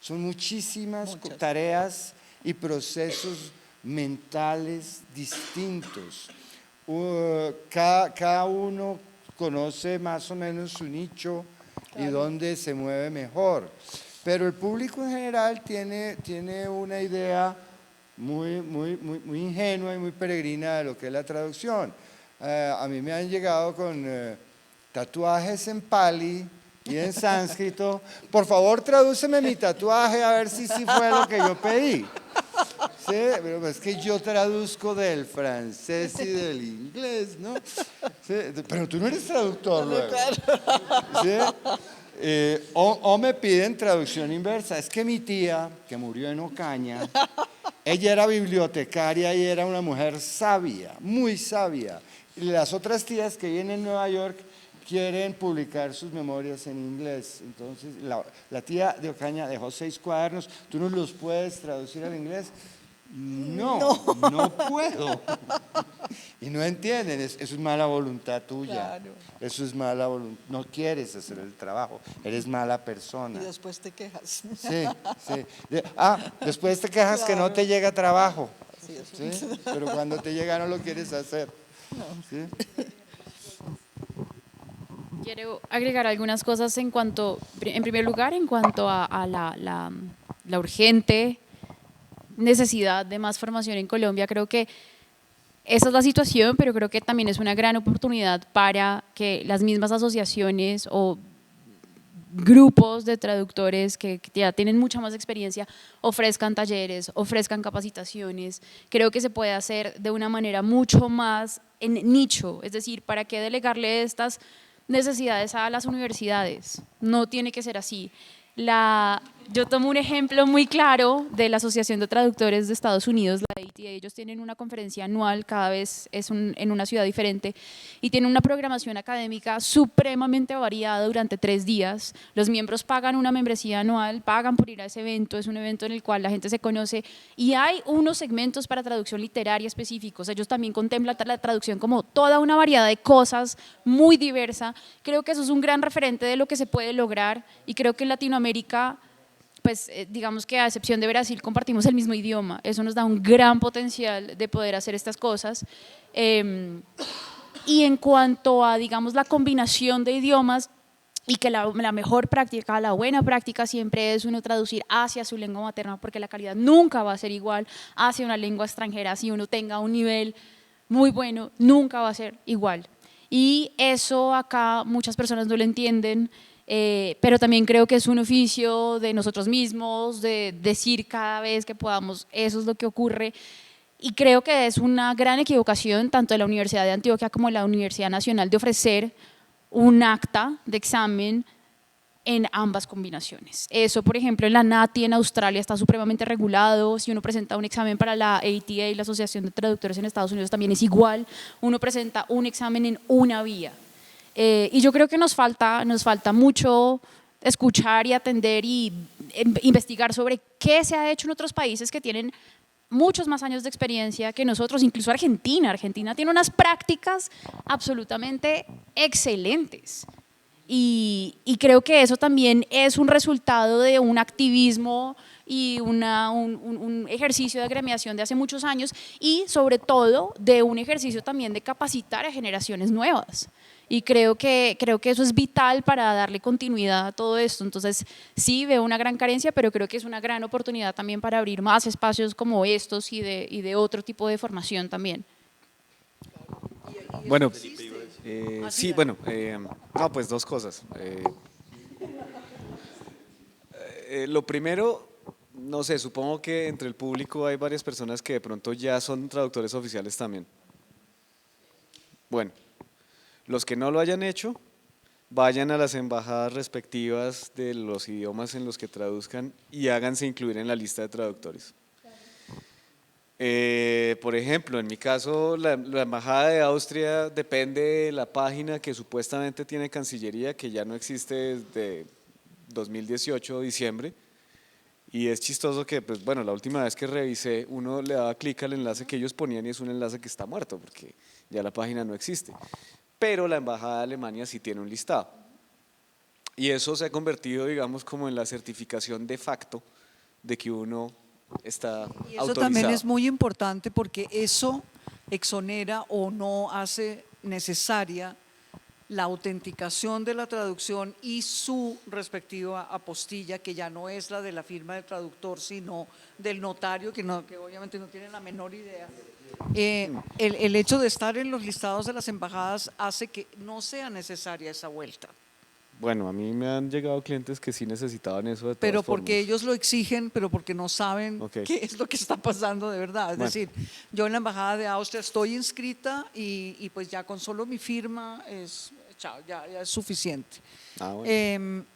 son muchísimas tareas y procesos mentales distintos. Cada uno conoce más o menos su nicho, claro, y dónde se mueve mejor, pero el público en general tiene una idea muy ingenua y muy peregrina de lo que es la traducción. A mí me han llegado con tatuajes en pali y en sánscrito. Por favor, tradúceme mi tatuaje a ver si sí fue lo que yo pedí. Sí, pero es que yo traduzco del francés y del inglés, ¿no? Sí, pero tú no eres traductor luego. ¿Sí? O me piden traducción inversa. Es que mi tía, que murió en Ocaña, ella era bibliotecaria y era una mujer sabia, muy sabia. Y las otras tías que viven en Nueva York quieren publicar sus memorias en inglés. Entonces, la tía de Ocaña dejó 6 cuadernos. ¿Tú no los puedes traducir al inglés? No puedo. Y no entienden, eso es mala voluntad tuya. Claro. Eso es mala voluntad. No quieres hacer el trabajo, eres mala persona. Y después te quejas. Sí. Después te quejas, claro, que no te llega trabajo. ¿Sí? Pero cuando te llega no lo quieres hacer. No. ¿Sí? Quiero agregar algunas cosas en primer lugar, en cuanto a la urgente necesidad de más formación en Colombia. Creo que esa es la situación, pero creo que también es una gran oportunidad para que las mismas asociaciones o grupos de traductores que ya tienen mucha más experiencia ofrezcan talleres, ofrezcan capacitaciones. Creo que se puede hacer de una manera mucho más en nicho, es decir, ¿para qué delegarle estas necesidades a las universidades? No tiene que ser así. Yo tomo un ejemplo muy claro de la Asociación de Traductores de Estados Unidos, la ATA. Ellos tienen una conferencia anual, cada vez es en una ciudad diferente, y tienen una programación académica supremamente variada durante 3 días. Los miembros pagan una membresía anual, pagan por ir a ese evento, es un evento en el cual la gente se conoce, y hay unos segmentos para traducción literaria específicos. Ellos también contemplan la traducción como toda una variedad de cosas muy diversa. Creo que eso es un gran referente de lo que se puede lograr, y creo que en Latinoamérica, pues digamos que a excepción de Brasil compartimos el mismo idioma, eso nos da un gran potencial de poder hacer estas cosas. Y en cuanto a, digamos, la combinación de idiomas, y que la mejor práctica, la buena práctica siempre es uno traducir hacia su lengua materna, porque la calidad nunca va a ser igual hacia una lengua extranjera. Si uno tenga un nivel muy bueno, nunca va a ser igual. Y eso acá muchas personas no lo entienden, pero también creo que es un oficio de nosotros mismos, de decir cada vez que podamos, eso es lo que ocurre. Y creo que es una gran equivocación tanto de la Universidad de Antioquia como de la Universidad Nacional de ofrecer un acta de examen en ambas combinaciones. Eso, por ejemplo, en la NATI en Australia está supremamente regulado. Si uno presenta un examen para la ATA, la Asociación de Traductores en Estados Unidos, también es igual. Uno presenta un examen en una vía. Y yo creo que nos falta mucho escuchar y atender y investigar sobre qué se ha hecho en otros países que tienen muchos más años de experiencia que nosotros, incluso Argentina. Argentina tiene unas prácticas absolutamente excelentes. Y creo que eso también es un resultado de un activismo y un ejercicio de agremiación de hace muchos años, y sobre todo de un ejercicio también de capacitar a generaciones nuevas. Y creo que eso es vital para darle continuidad a todo esto. Entonces sí veo una gran carencia, pero creo que es una gran oportunidad también para abrir más espacios como estos y de otro tipo de formación también. Bueno, sí, bueno, no, pues 2 cosas. Lo primero, no sé, supongo que entre el público hay varias personas que de pronto ya son traductores oficiales también. Bueno, los que no lo hayan hecho, vayan a las embajadas respectivas de los idiomas en los que traduzcan y háganse incluir en la lista de traductores. Por ejemplo, en mi caso, la embajada de Austria depende de la página que supuestamente tiene Cancillería, que ya no existe desde 2018, diciembre. Y es chistoso que, pues bueno, la última vez que revisé, uno le daba clic al enlace que ellos ponían y es un enlace que está muerto, porque ya la página no existe. Pero la embajada de Alemania sí tiene un listado. Y eso se ha convertido, digamos, como en la certificación de facto de que uno está Y eso autorizado. también es muy importante porque eso exonera o no hace necesaria la autenticación de la traducción y su respectiva apostilla, que ya no es la de la firma del traductor, sino del notario, que obviamente no tiene la menor idea. El hecho de estar en los listados de las embajadas hace que no sea necesaria esa vuelta. Bueno, a mí me han llegado clientes que sí necesitaban eso de todas Pero formas. porque ellos lo exigen, pero porque no saben Ok. qué es lo que está pasando de verdad. Es Bueno. decir, yo en la Embajada de Austria estoy inscrita y pues ya con solo mi firma chao, ya es suficiente. Ah, bueno. En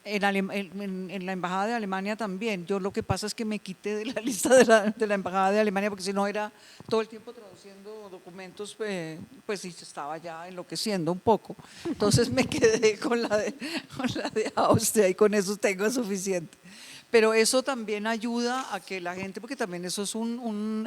la Embajada de Alemania también. Yo lo que pasa es que me quité de la lista de la Embajada de Alemania porque si no era todo el tiempo traduciendo documentos, pues sí, estaba ya enloqueciendo un poco. Entonces me quedé con la de Austria y con eso tengo suficiente. Pero eso también ayuda a que la gente, porque también eso es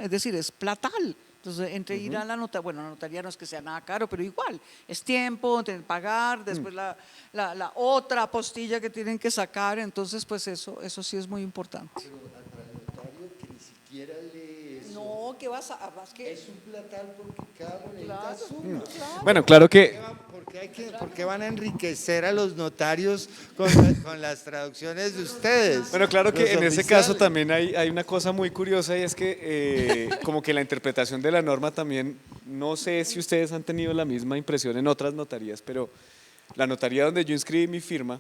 es decir, es platal. Entonces, entre ir a la notaría, bueno, la notaría no es que sea nada caro, pero igual, es tiempo, tener que pagar, después la otra apostilla que tienen que sacar, entonces pues eso sí es muy importante. Pero al notario que ni siquiera lee eso. No, ¿qué vas a...? Que Es un platal porque cada boleta claro, suma. claro. Bueno, claro que ¿Por qué van a enriquecer a los notarios con las traducciones de ustedes? Bueno, claro que Los en ese caso oficiales. también hay una cosa muy curiosa y es que como que la interpretación de la norma también, no sé si ustedes han tenido la misma impresión en otras notarías, pero la notaría donde yo inscribí mi firma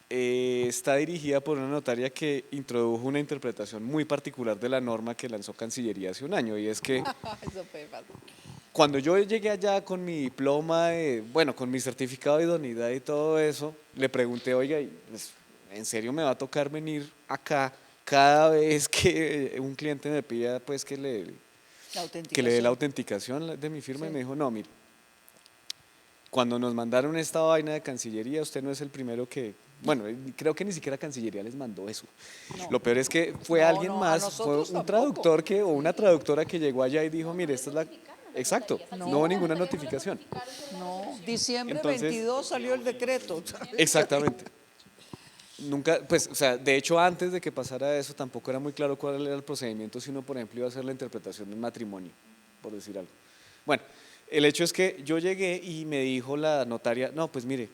está dirigida por una notaria que introdujo una interpretación muy particular de la norma que lanzó Cancillería hace un año, y es que Eso puede pasar. cuando yo llegué allá con mi diploma, bueno, con mi certificado de idoneidad y todo eso, le pregunté, oiga, pues, ¿en serio me va a tocar venir acá cada vez que un cliente me pida pues que le dé la autenticación de mi firma? Sí. Y me dijo, no, mire, cuando nos mandaron esta vaina de Cancillería, usted no es el primero que, bueno, creo que ni siquiera Cancillería les mandó eso. No. Lo peor es que fue No, alguien no, a más, fue nosotros un tampoco. traductor o una traductora que llegó allá y dijo, mire, esta es la... Exacto, no hubo ninguna notificación. No, diciembre Entonces- 22 salió el decreto. Exactamente. Nunca, pues, o sea, de hecho, antes de que pasara eso, tampoco era muy claro cuál era el procedimiento si uno, por ejemplo, iba a hacer la interpretación del matrimonio, por decir algo. Bueno, el hecho es que yo llegué y me dijo la notaria, no, pues mire,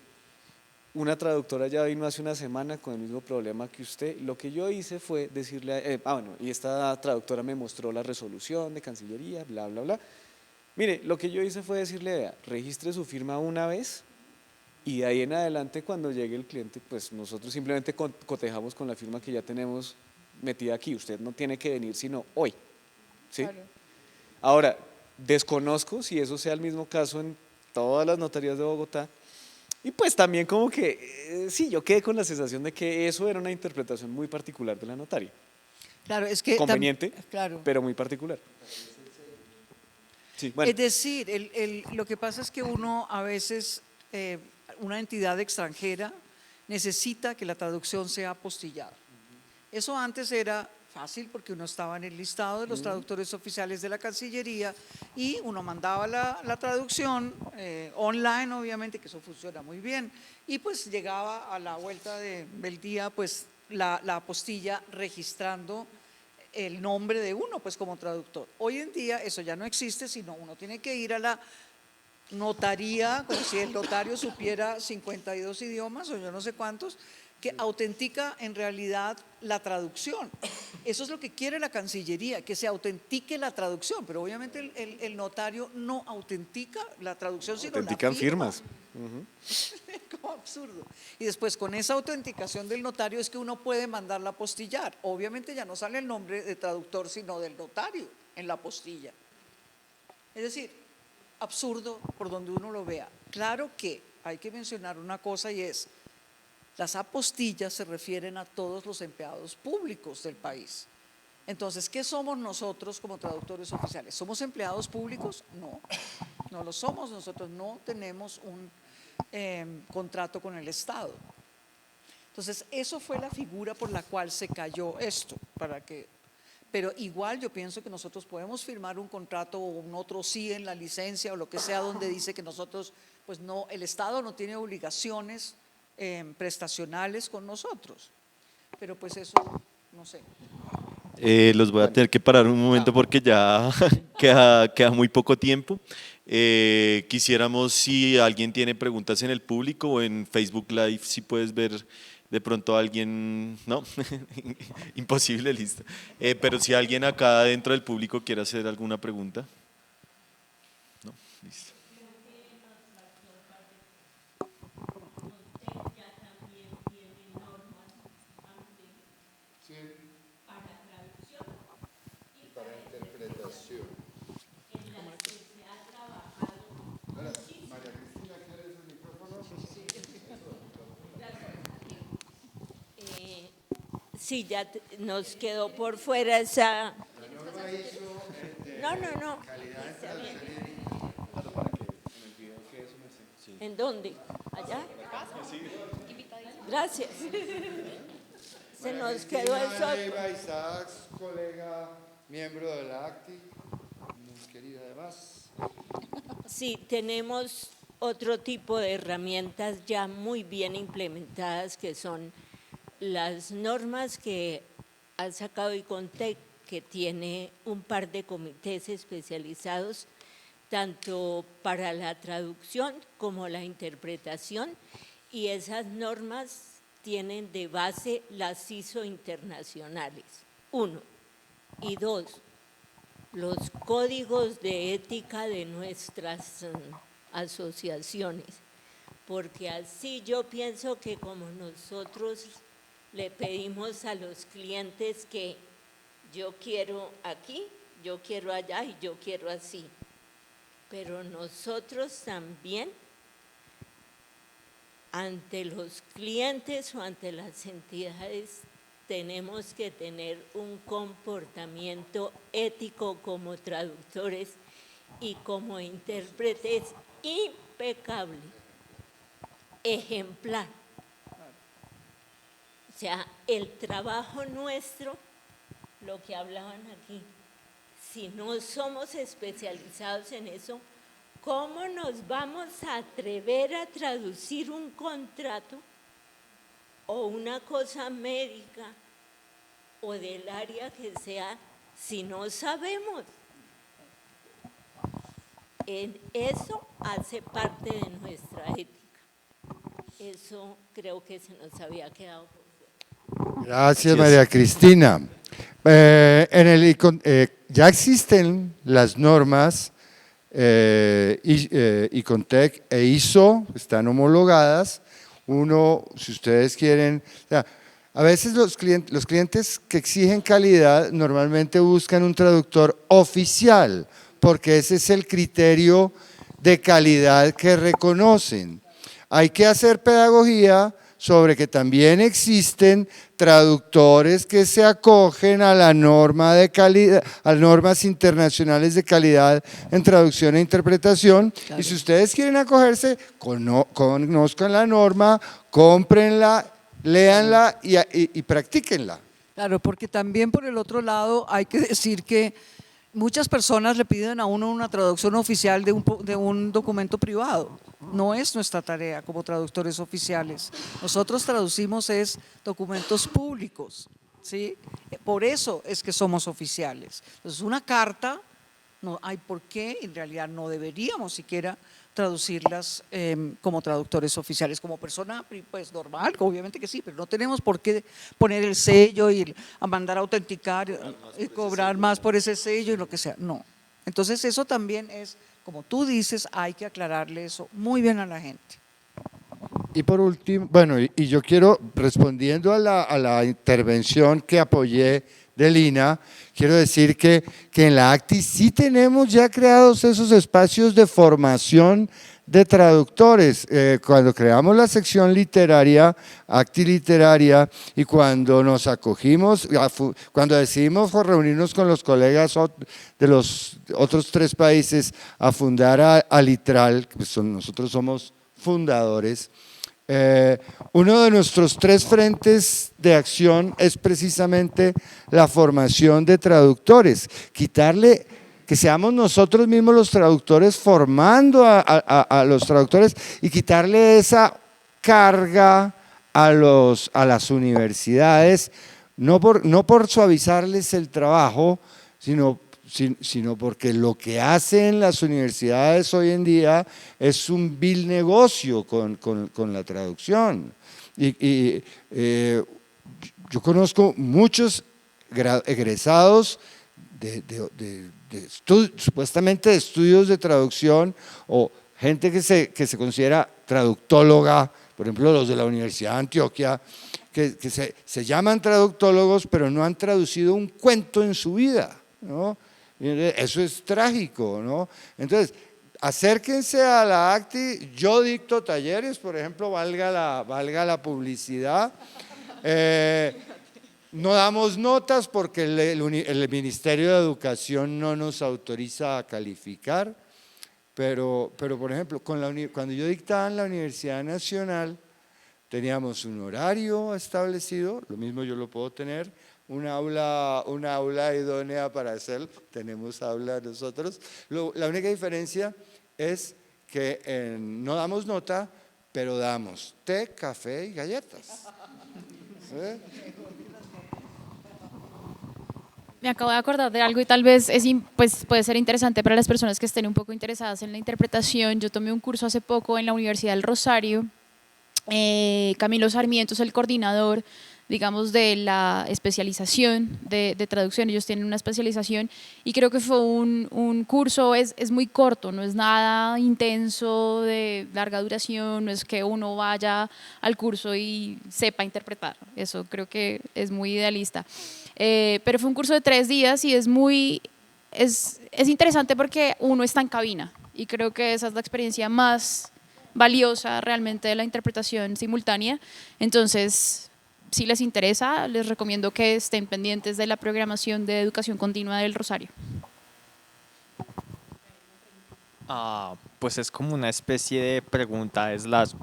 una traductora ya vino hace una semana con el mismo problema que usted. Lo que yo hice fue decirle, bueno, y esta traductora me mostró la resolución de Cancillería, bla, bla, bla. Mire, lo que yo hice fue decirle, vea, registre su firma una vez y de ahí en adelante cuando llegue el cliente, pues nosotros simplemente cotejamos con la firma que ya tenemos metida aquí. Usted no tiene que venir sino hoy, ¿sí? Claro. Ahora, desconozco si eso sea el mismo caso en todas las notarías de Bogotá. Y pues también como que, sí, yo quedé con la sensación de que eso era una interpretación muy particular de la notaria. Claro, es que Conveniente, claro. pero muy particular. Sí, bueno, Es decir, lo que pasa es que uno a veces, una entidad extranjera necesita que la traducción sea apostillada. Eso antes era fácil porque uno estaba en el listado de los traductores oficiales de la Cancillería y uno mandaba la traducción online, obviamente, que eso funciona muy bien, y pues llegaba a la vuelta del día pues la apostilla registrando el nombre de uno pues como traductor. Hoy en día eso ya no existe, sino uno tiene que ir a la notaría, como si el notario supiera 52 idiomas o yo no sé cuántos, que autentica en realidad la traducción. Eso es lo que quiere la Cancillería, que se autentique la traducción, pero obviamente el notario no autentica la traducción, sino autentican la firma. firmas. Como absurdo. Y después con esa autenticación del notario es que uno puede mandarla a apostillar. Obviamente ya no sale el nombre de traductor, sino del notario en la apostilla. Es decir, absurdo por donde uno lo vea. Claro que hay que mencionar una cosa y es, las apostillas se refieren a todos los empleados públicos del país. Entonces, ¿qué somos nosotros como traductores oficiales? ¿Somos empleados públicos? No, no lo somos. Nosotros no tenemos un contrato con el Estado. Entonces, eso fue la figura por la cual se cayó esto, pero igual yo pienso que nosotros podemos firmar un contrato o un otro sí en la licencia o lo que sea donde dice que nosotros, pues no, el Estado no tiene obligaciones prestacionales con nosotros, pero pues eso, no sé. Los voy a tener que parar un momento porque ya queda muy poco tiempo. Quisiéramos si alguien tiene preguntas en el público o en Facebook Live, si puedes ver de pronto a alguien, ¿no? Imposible, listo. Pero si alguien acá dentro del público quiere hacer alguna pregunta. No, listo. Sí, ya nos quedó por fuera esa... No, no, no. Está bien. ¿En dónde? ¿Allá? Gracias. Se nos quedó eso. Eva Isaacs, colega, miembro de la ACTI, muy querida además. Sí, tenemos otro tipo de herramientas ya muy bien implementadas que son las normas que ha sacado ICONTEC, que tiene un par de comités especializados tanto para la traducción como la interpretación, y esas normas tienen de base las ISO internacionales, 1, y 2, los códigos de ética de nuestras asociaciones, porque así yo pienso que como nosotros le pedimos a los clientes que yo quiero aquí, yo quiero allá y yo quiero así, pero nosotros también ante los clientes o ante las entidades tenemos que tener un comportamiento ético como traductores y como intérpretes impecable, ejemplar. O sea, el trabajo nuestro, lo que hablaban aquí, si no somos especializados en eso, ¿cómo nos vamos a atrever a traducir un contrato o una cosa médica o del área que sea si no sabemos? Eso hace parte de nuestra ética. Eso creo que se nos había quedado por fuera. Gracias, María Cristina. Ya existen las normas ICONTEC e ISO, están homologadas. Uno, si ustedes quieren, o sea, a veces los clientes que exigen calidad normalmente buscan un traductor oficial, porque ese es el criterio de calidad que reconocen. Hay que hacer pedagogía sobre que también existen traductores que se acogen a la norma de calidad, a las normas internacionales de calidad en traducción e interpretación. Claro. Y si ustedes quieren acogerse, conozcan la norma, cómprenla, léanla y practíquenla. Claro, porque también por el otro lado hay que decir que muchas personas le piden a uno una traducción oficial de un documento privado. No es nuestra tarea como traductores oficiales. Nosotros traducimos documentos públicos, ¿sí? Por eso es que somos oficiales. Entonces, una carta, no hay por qué, en realidad no deberíamos siquiera traducirlas como traductores oficiales, como persona pues normal, obviamente que sí, pero no tenemos por qué poner el sello y mandar a autenticar y cobrar más por ese sello y lo que sea, no. Entonces eso también es, como tú dices, hay que aclararle eso muy bien a la gente. Y por último, bueno, y yo quiero, respondiendo a la intervención que apoyé de Lina, quiero decir que en la ACTI sí tenemos ya creados esos espacios de formación de traductores. Cuando creamos la sección literaria, ACTI Literaria, y cuando nos acogimos, cuando decidimos reunirnos con los colegas de los otros 3 países a fundar a Litral, pues nosotros somos fundadores. Uno de nuestros 3 frentes de acción es precisamente la formación de traductores, quitarle, que seamos nosotros mismos los traductores formando a los traductores y quitarle esa carga a las universidades, no por suavizarles el trabajo, sino porque lo que hacen las universidades hoy en día es un vil negocio con la traducción. Yo conozco muchos egresados supuestamente de estudios de traducción o gente que se considera traductóloga, por ejemplo los de la Universidad de Antioquia, que se llaman traductólogos pero no han traducido un cuento en su vida, ¿no? Eso es trágico, ¿no? Entonces, acérquense a la ACTI, yo dicto talleres, por ejemplo, valga la publicidad. No damos notas porque el Ministerio de Educación no nos autoriza a calificar, pero por ejemplo, cuando yo dictaba en la Universidad Nacional, teníamos un horario establecido, lo mismo yo lo puedo tener, un aula idónea para hacer, tenemos aula nosotros. La única diferencia es que no damos nota, pero damos té, café y galletas. Me acabo de acordar de algo y tal vez pues puede ser interesante para las personas que estén un poco interesadas en la interpretación. Yo tomé un curso hace poco en la Universidad del Rosario. Camilo Sarmiento es el coordinador, digamos, de la especialización de traducción. Ellos tienen una especialización y creo que fue un curso, es muy corto, no es nada intenso de larga duración, no es que uno vaya al curso y sepa interpretar, eso creo que es muy idealista. Pero fue un curso de 3 días y es interesante porque uno está en cabina y creo que esa es la experiencia más valiosa realmente de la interpretación simultánea. Entonces, si les interesa, les recomiendo que estén pendientes de la programación de educación continua del Rosario. Pues es como una especie de pregunta slash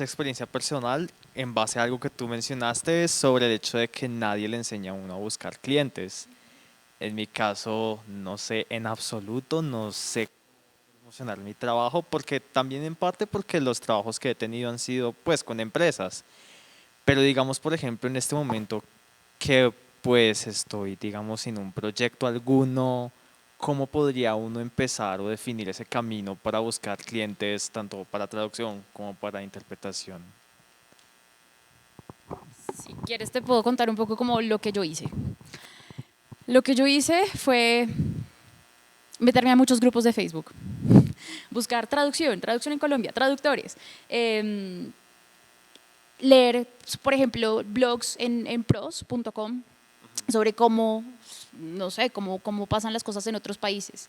experiencia personal en base a algo que tú mencionaste sobre el hecho de que nadie le enseña a uno a buscar clientes. En mi caso, no sé en absoluto, no sé promocionar mi trabajo, porque también en parte porque los trabajos que he tenido han sido pues con empresas. Pero digamos, por ejemplo, en este momento que pues estoy, digamos, sin un proyecto alguno, ¿cómo podría uno empezar o definir ese camino para buscar clientes tanto para traducción como para interpretación? Si quieres te puedo contar un poco como lo que yo hice. Lo que yo hice fue meterme a muchos grupos de Facebook, buscar traducción en Colombia, traductores, leer, por ejemplo, blogs en pros.com sobre cómo, no sé, cómo pasan las cosas en otros países.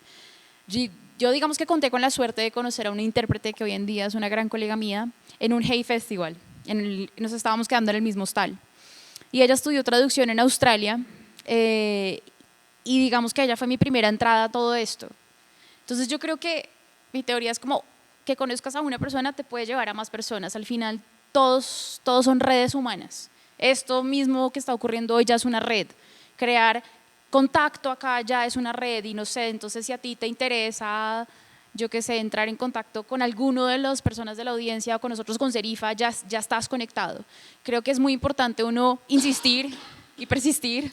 Yo digamos que conté con la suerte de conocer a una intérprete que hoy en día es una gran colega mía en un Hey Festival, nos estábamos quedando en el mismo hostal. Y ella estudió traducción en Australia y digamos que ella fue mi primera entrada a todo esto. Entonces yo creo que mi teoría es como que conozcas a una persona te puede llevar a más personas. Al final todos son redes humanas. Esto mismo que está ocurriendo hoy ya es una red. Crear contacto acá ya es una red y no sé, entonces si a ti te interesa, yo qué sé, entrar en contacto con alguno de las personas de la audiencia o con nosotros con Serifa, ya estás conectado. Creo que es muy importante uno insistir y persistir.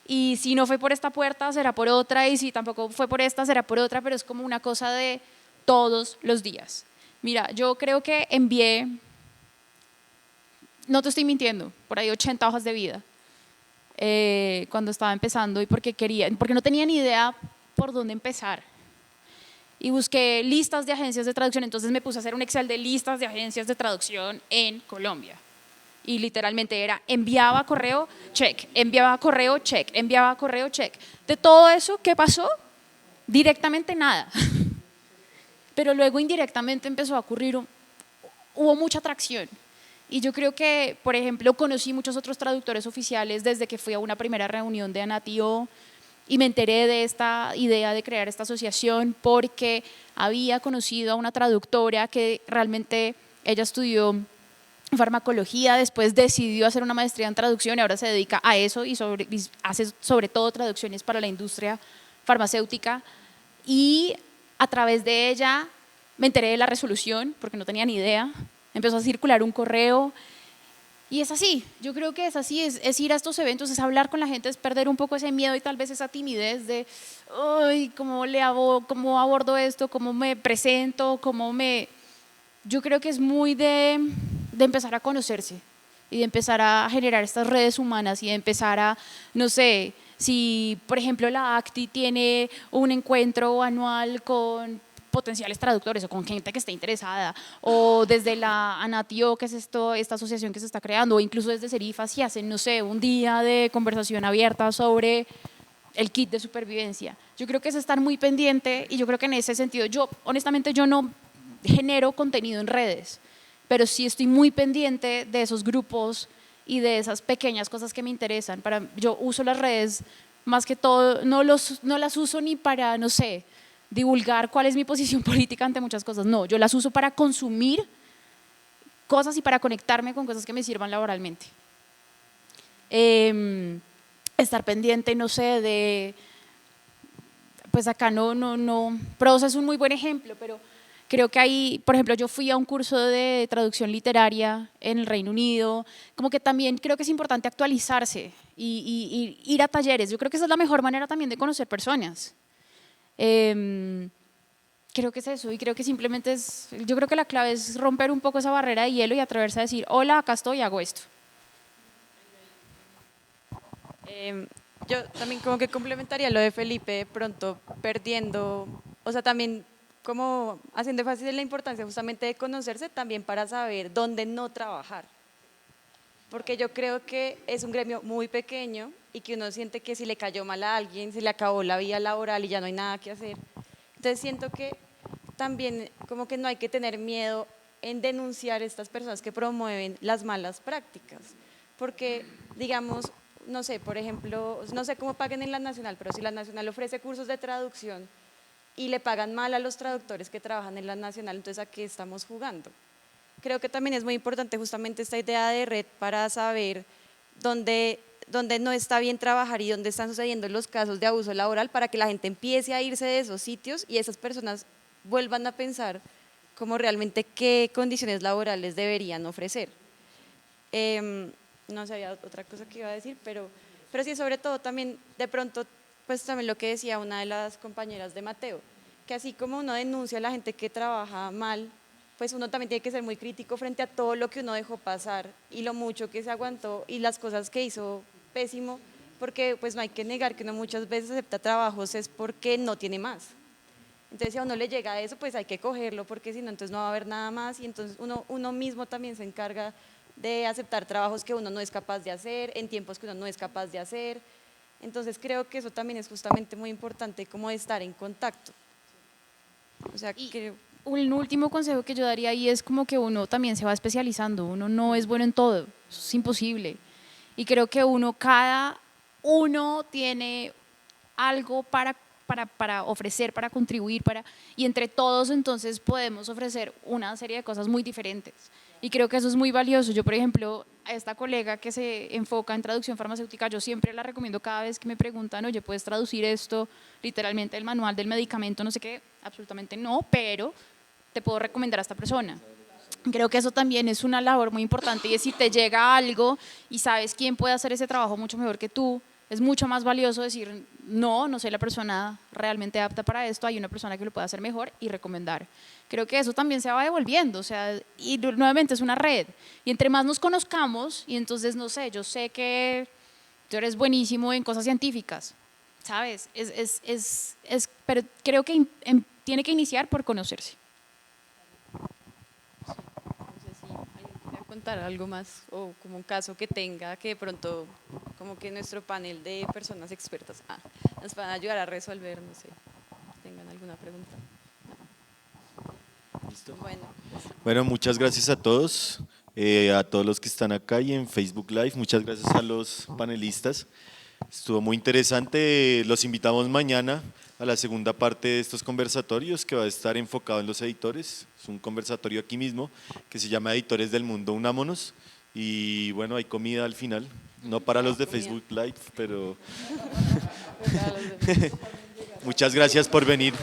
Y si no fue por esta puerta, será por otra, y si tampoco fue por esta, será por otra, pero es como una cosa de todos los días. Mira, yo creo que envié, no te estoy mintiendo, por ahí 80 hojas de vida cuando estaba empezando y porque no tenía ni idea por dónde empezar. Y busqué listas de agencias de traducción, entonces me puse a hacer un Excel de listas de agencias de traducción en Colombia. Y literalmente era enviaba correo, check, enviaba correo, check, enviaba correo, check. De todo eso, ¿qué pasó? Directamente nada. Pero luego indirectamente empezó a ocurrir, hubo mucha atracción. Y yo creo que, por ejemplo, conocí muchos otros traductores oficiales desde que fui a una primera reunión de ANATIO y me enteré de esta idea de crear esta asociación porque había conocido a una traductora que realmente ella estudió farmacología, después decidió hacer una maestría en traducción y ahora se dedica a eso y hace sobre todo traducciones para la industria farmacéutica. Y a través de ella me enteré de la resolución porque no tenía ni idea. Empezó a circular un correo y es así, yo creo que es así, es ir a estos eventos, es hablar con la gente, es perder un poco ese miedo y tal vez esa timidez de ay, ¿cómo abordo esto? ¿Cómo me presento? Yo creo que es muy de empezar a conocerse y de empezar a generar estas redes humanas y de empezar a, no sé, si por ejemplo la ACTI tiene un encuentro anual con potenciales traductores o con gente que esté interesada, o desde la ANATIO, que es esta asociación que se está creando, o incluso desde Serifa, si hacen, no sé, un día de conversación abierta sobre el kit de supervivencia. Yo creo que es estar muy pendiente y yo creo que en ese sentido, honestamente yo no genero contenido en redes, pero sí estoy muy pendiente de esos grupos y de esas pequeñas cosas que me interesan. Yo uso las redes más que todo, no las uso ni para, no sé, divulgar cuál es mi posición política ante muchas cosas, no, yo las uso para consumir cosas y para conectarme con cosas que me sirvan laboralmente. Estar pendiente, no sé, pues acá Pros es un muy buen ejemplo, pero creo que hay, por ejemplo, yo fui a un curso de traducción literaria en el Reino Unido, como que también creo que es importante actualizarse y ir a talleres, yo creo que esa es la mejor manera también de conocer personas. Creo que es eso y creo que simplemente yo creo que la clave es romper un poco esa barrera de hielo y atreverse a decir, hola, acá estoy, hago esto. Yo también como que complementaría lo de Felipe, de pronto perdiendo, o sea, también como haciendo énfasis en la importancia justamente de conocerse también para saber dónde no trabajar. porque yo creo que es un gremio muy pequeño y que uno siente que si le cayó mal a alguien, se le acabó la vida laboral y ya no hay nada que hacer. Entonces siento que también como que no hay que tener miedo en denunciar a estas personas que promueven las malas prácticas, porque digamos, no sé, por ejemplo, no sé cómo paguen en la Nacional, pero si la Nacional ofrece cursos de traducción y le pagan mal a los traductores que trabajan en la Nacional, entonces ¿a qué estamos jugando? Creo que también es muy importante justamente esta idea de red para saber dónde no está bien trabajar y dónde están sucediendo los casos de abuso laboral para que la gente empiece a irse de esos sitios y esas personas vuelvan a pensar como realmente qué condiciones laborales deberían ofrecer. No sé, había otra cosa que iba a decir, pero sí, sobre todo también de pronto, pues también lo que decía una de las compañeras de Mateo, que así como uno denuncia a la gente que trabaja mal, pues uno también tiene que ser muy crítico frente a todo lo que uno dejó pasar y lo mucho que se aguantó y las cosas que hizo pésimo, porque pues no hay que negar que uno muchas veces acepta trabajos es porque no tiene más. Entonces si a uno le llega a eso, pues hay que cogerlo, porque si no, entonces no va a haber nada más y entonces uno mismo también se encarga de aceptar trabajos que uno no es capaz de hacer, en tiempos que uno no es capaz de hacer. Entonces creo que eso también es justamente muy importante, como de estar en contacto. O sea, creo... Un último consejo que yo daría ahí es como que uno también se va especializando, uno no es bueno en todo, eso es imposible. Y creo que cada uno tiene algo para ofrecer, para contribuir, y entre todos entonces podemos ofrecer una serie de cosas muy diferentes. Y creo que eso es muy valioso. Yo, por ejemplo, a esta colega que se enfoca en traducción farmacéutica, yo siempre la recomiendo cada vez que me preguntan, oye, ¿puedes traducir esto literalmente el manual del medicamento? No sé qué, absolutamente no, pero te puedo recomendar a esta persona. Creo que eso también es una labor muy importante y es si te llega algo y sabes quién puede hacer ese trabajo mucho mejor que tú, es mucho más valioso decir, no soy la persona realmente apta para esto, hay una persona que lo puede hacer mejor y recomendar. Creo que eso también se va devolviendo, o sea, y nuevamente es una red. Y entre más nos conozcamos, y entonces, no sé, yo sé que tú eres buenísimo en cosas científicas, ¿sabes? Pero creo que tiene que iniciar por conocerse. Contar algo más o como un caso que tenga que de pronto como que nuestro panel de personas expertas nos van a ayudar a resolver, no sé, tengan alguna pregunta. No. ¿Listo? Bueno, Bueno, muchas gracias a todos los que están acá y en Facebook Live, muchas gracias a los panelistas. Estuvo muy interesante, los invitamos mañana a la segunda parte de estos conversatorios que va a estar enfocado en los editores. Es un conversatorio aquí mismo que se llama Editores del Mundo, unámonos. Y bueno, hay comida al final, no para los de Facebook Live, pero muchas gracias por venir.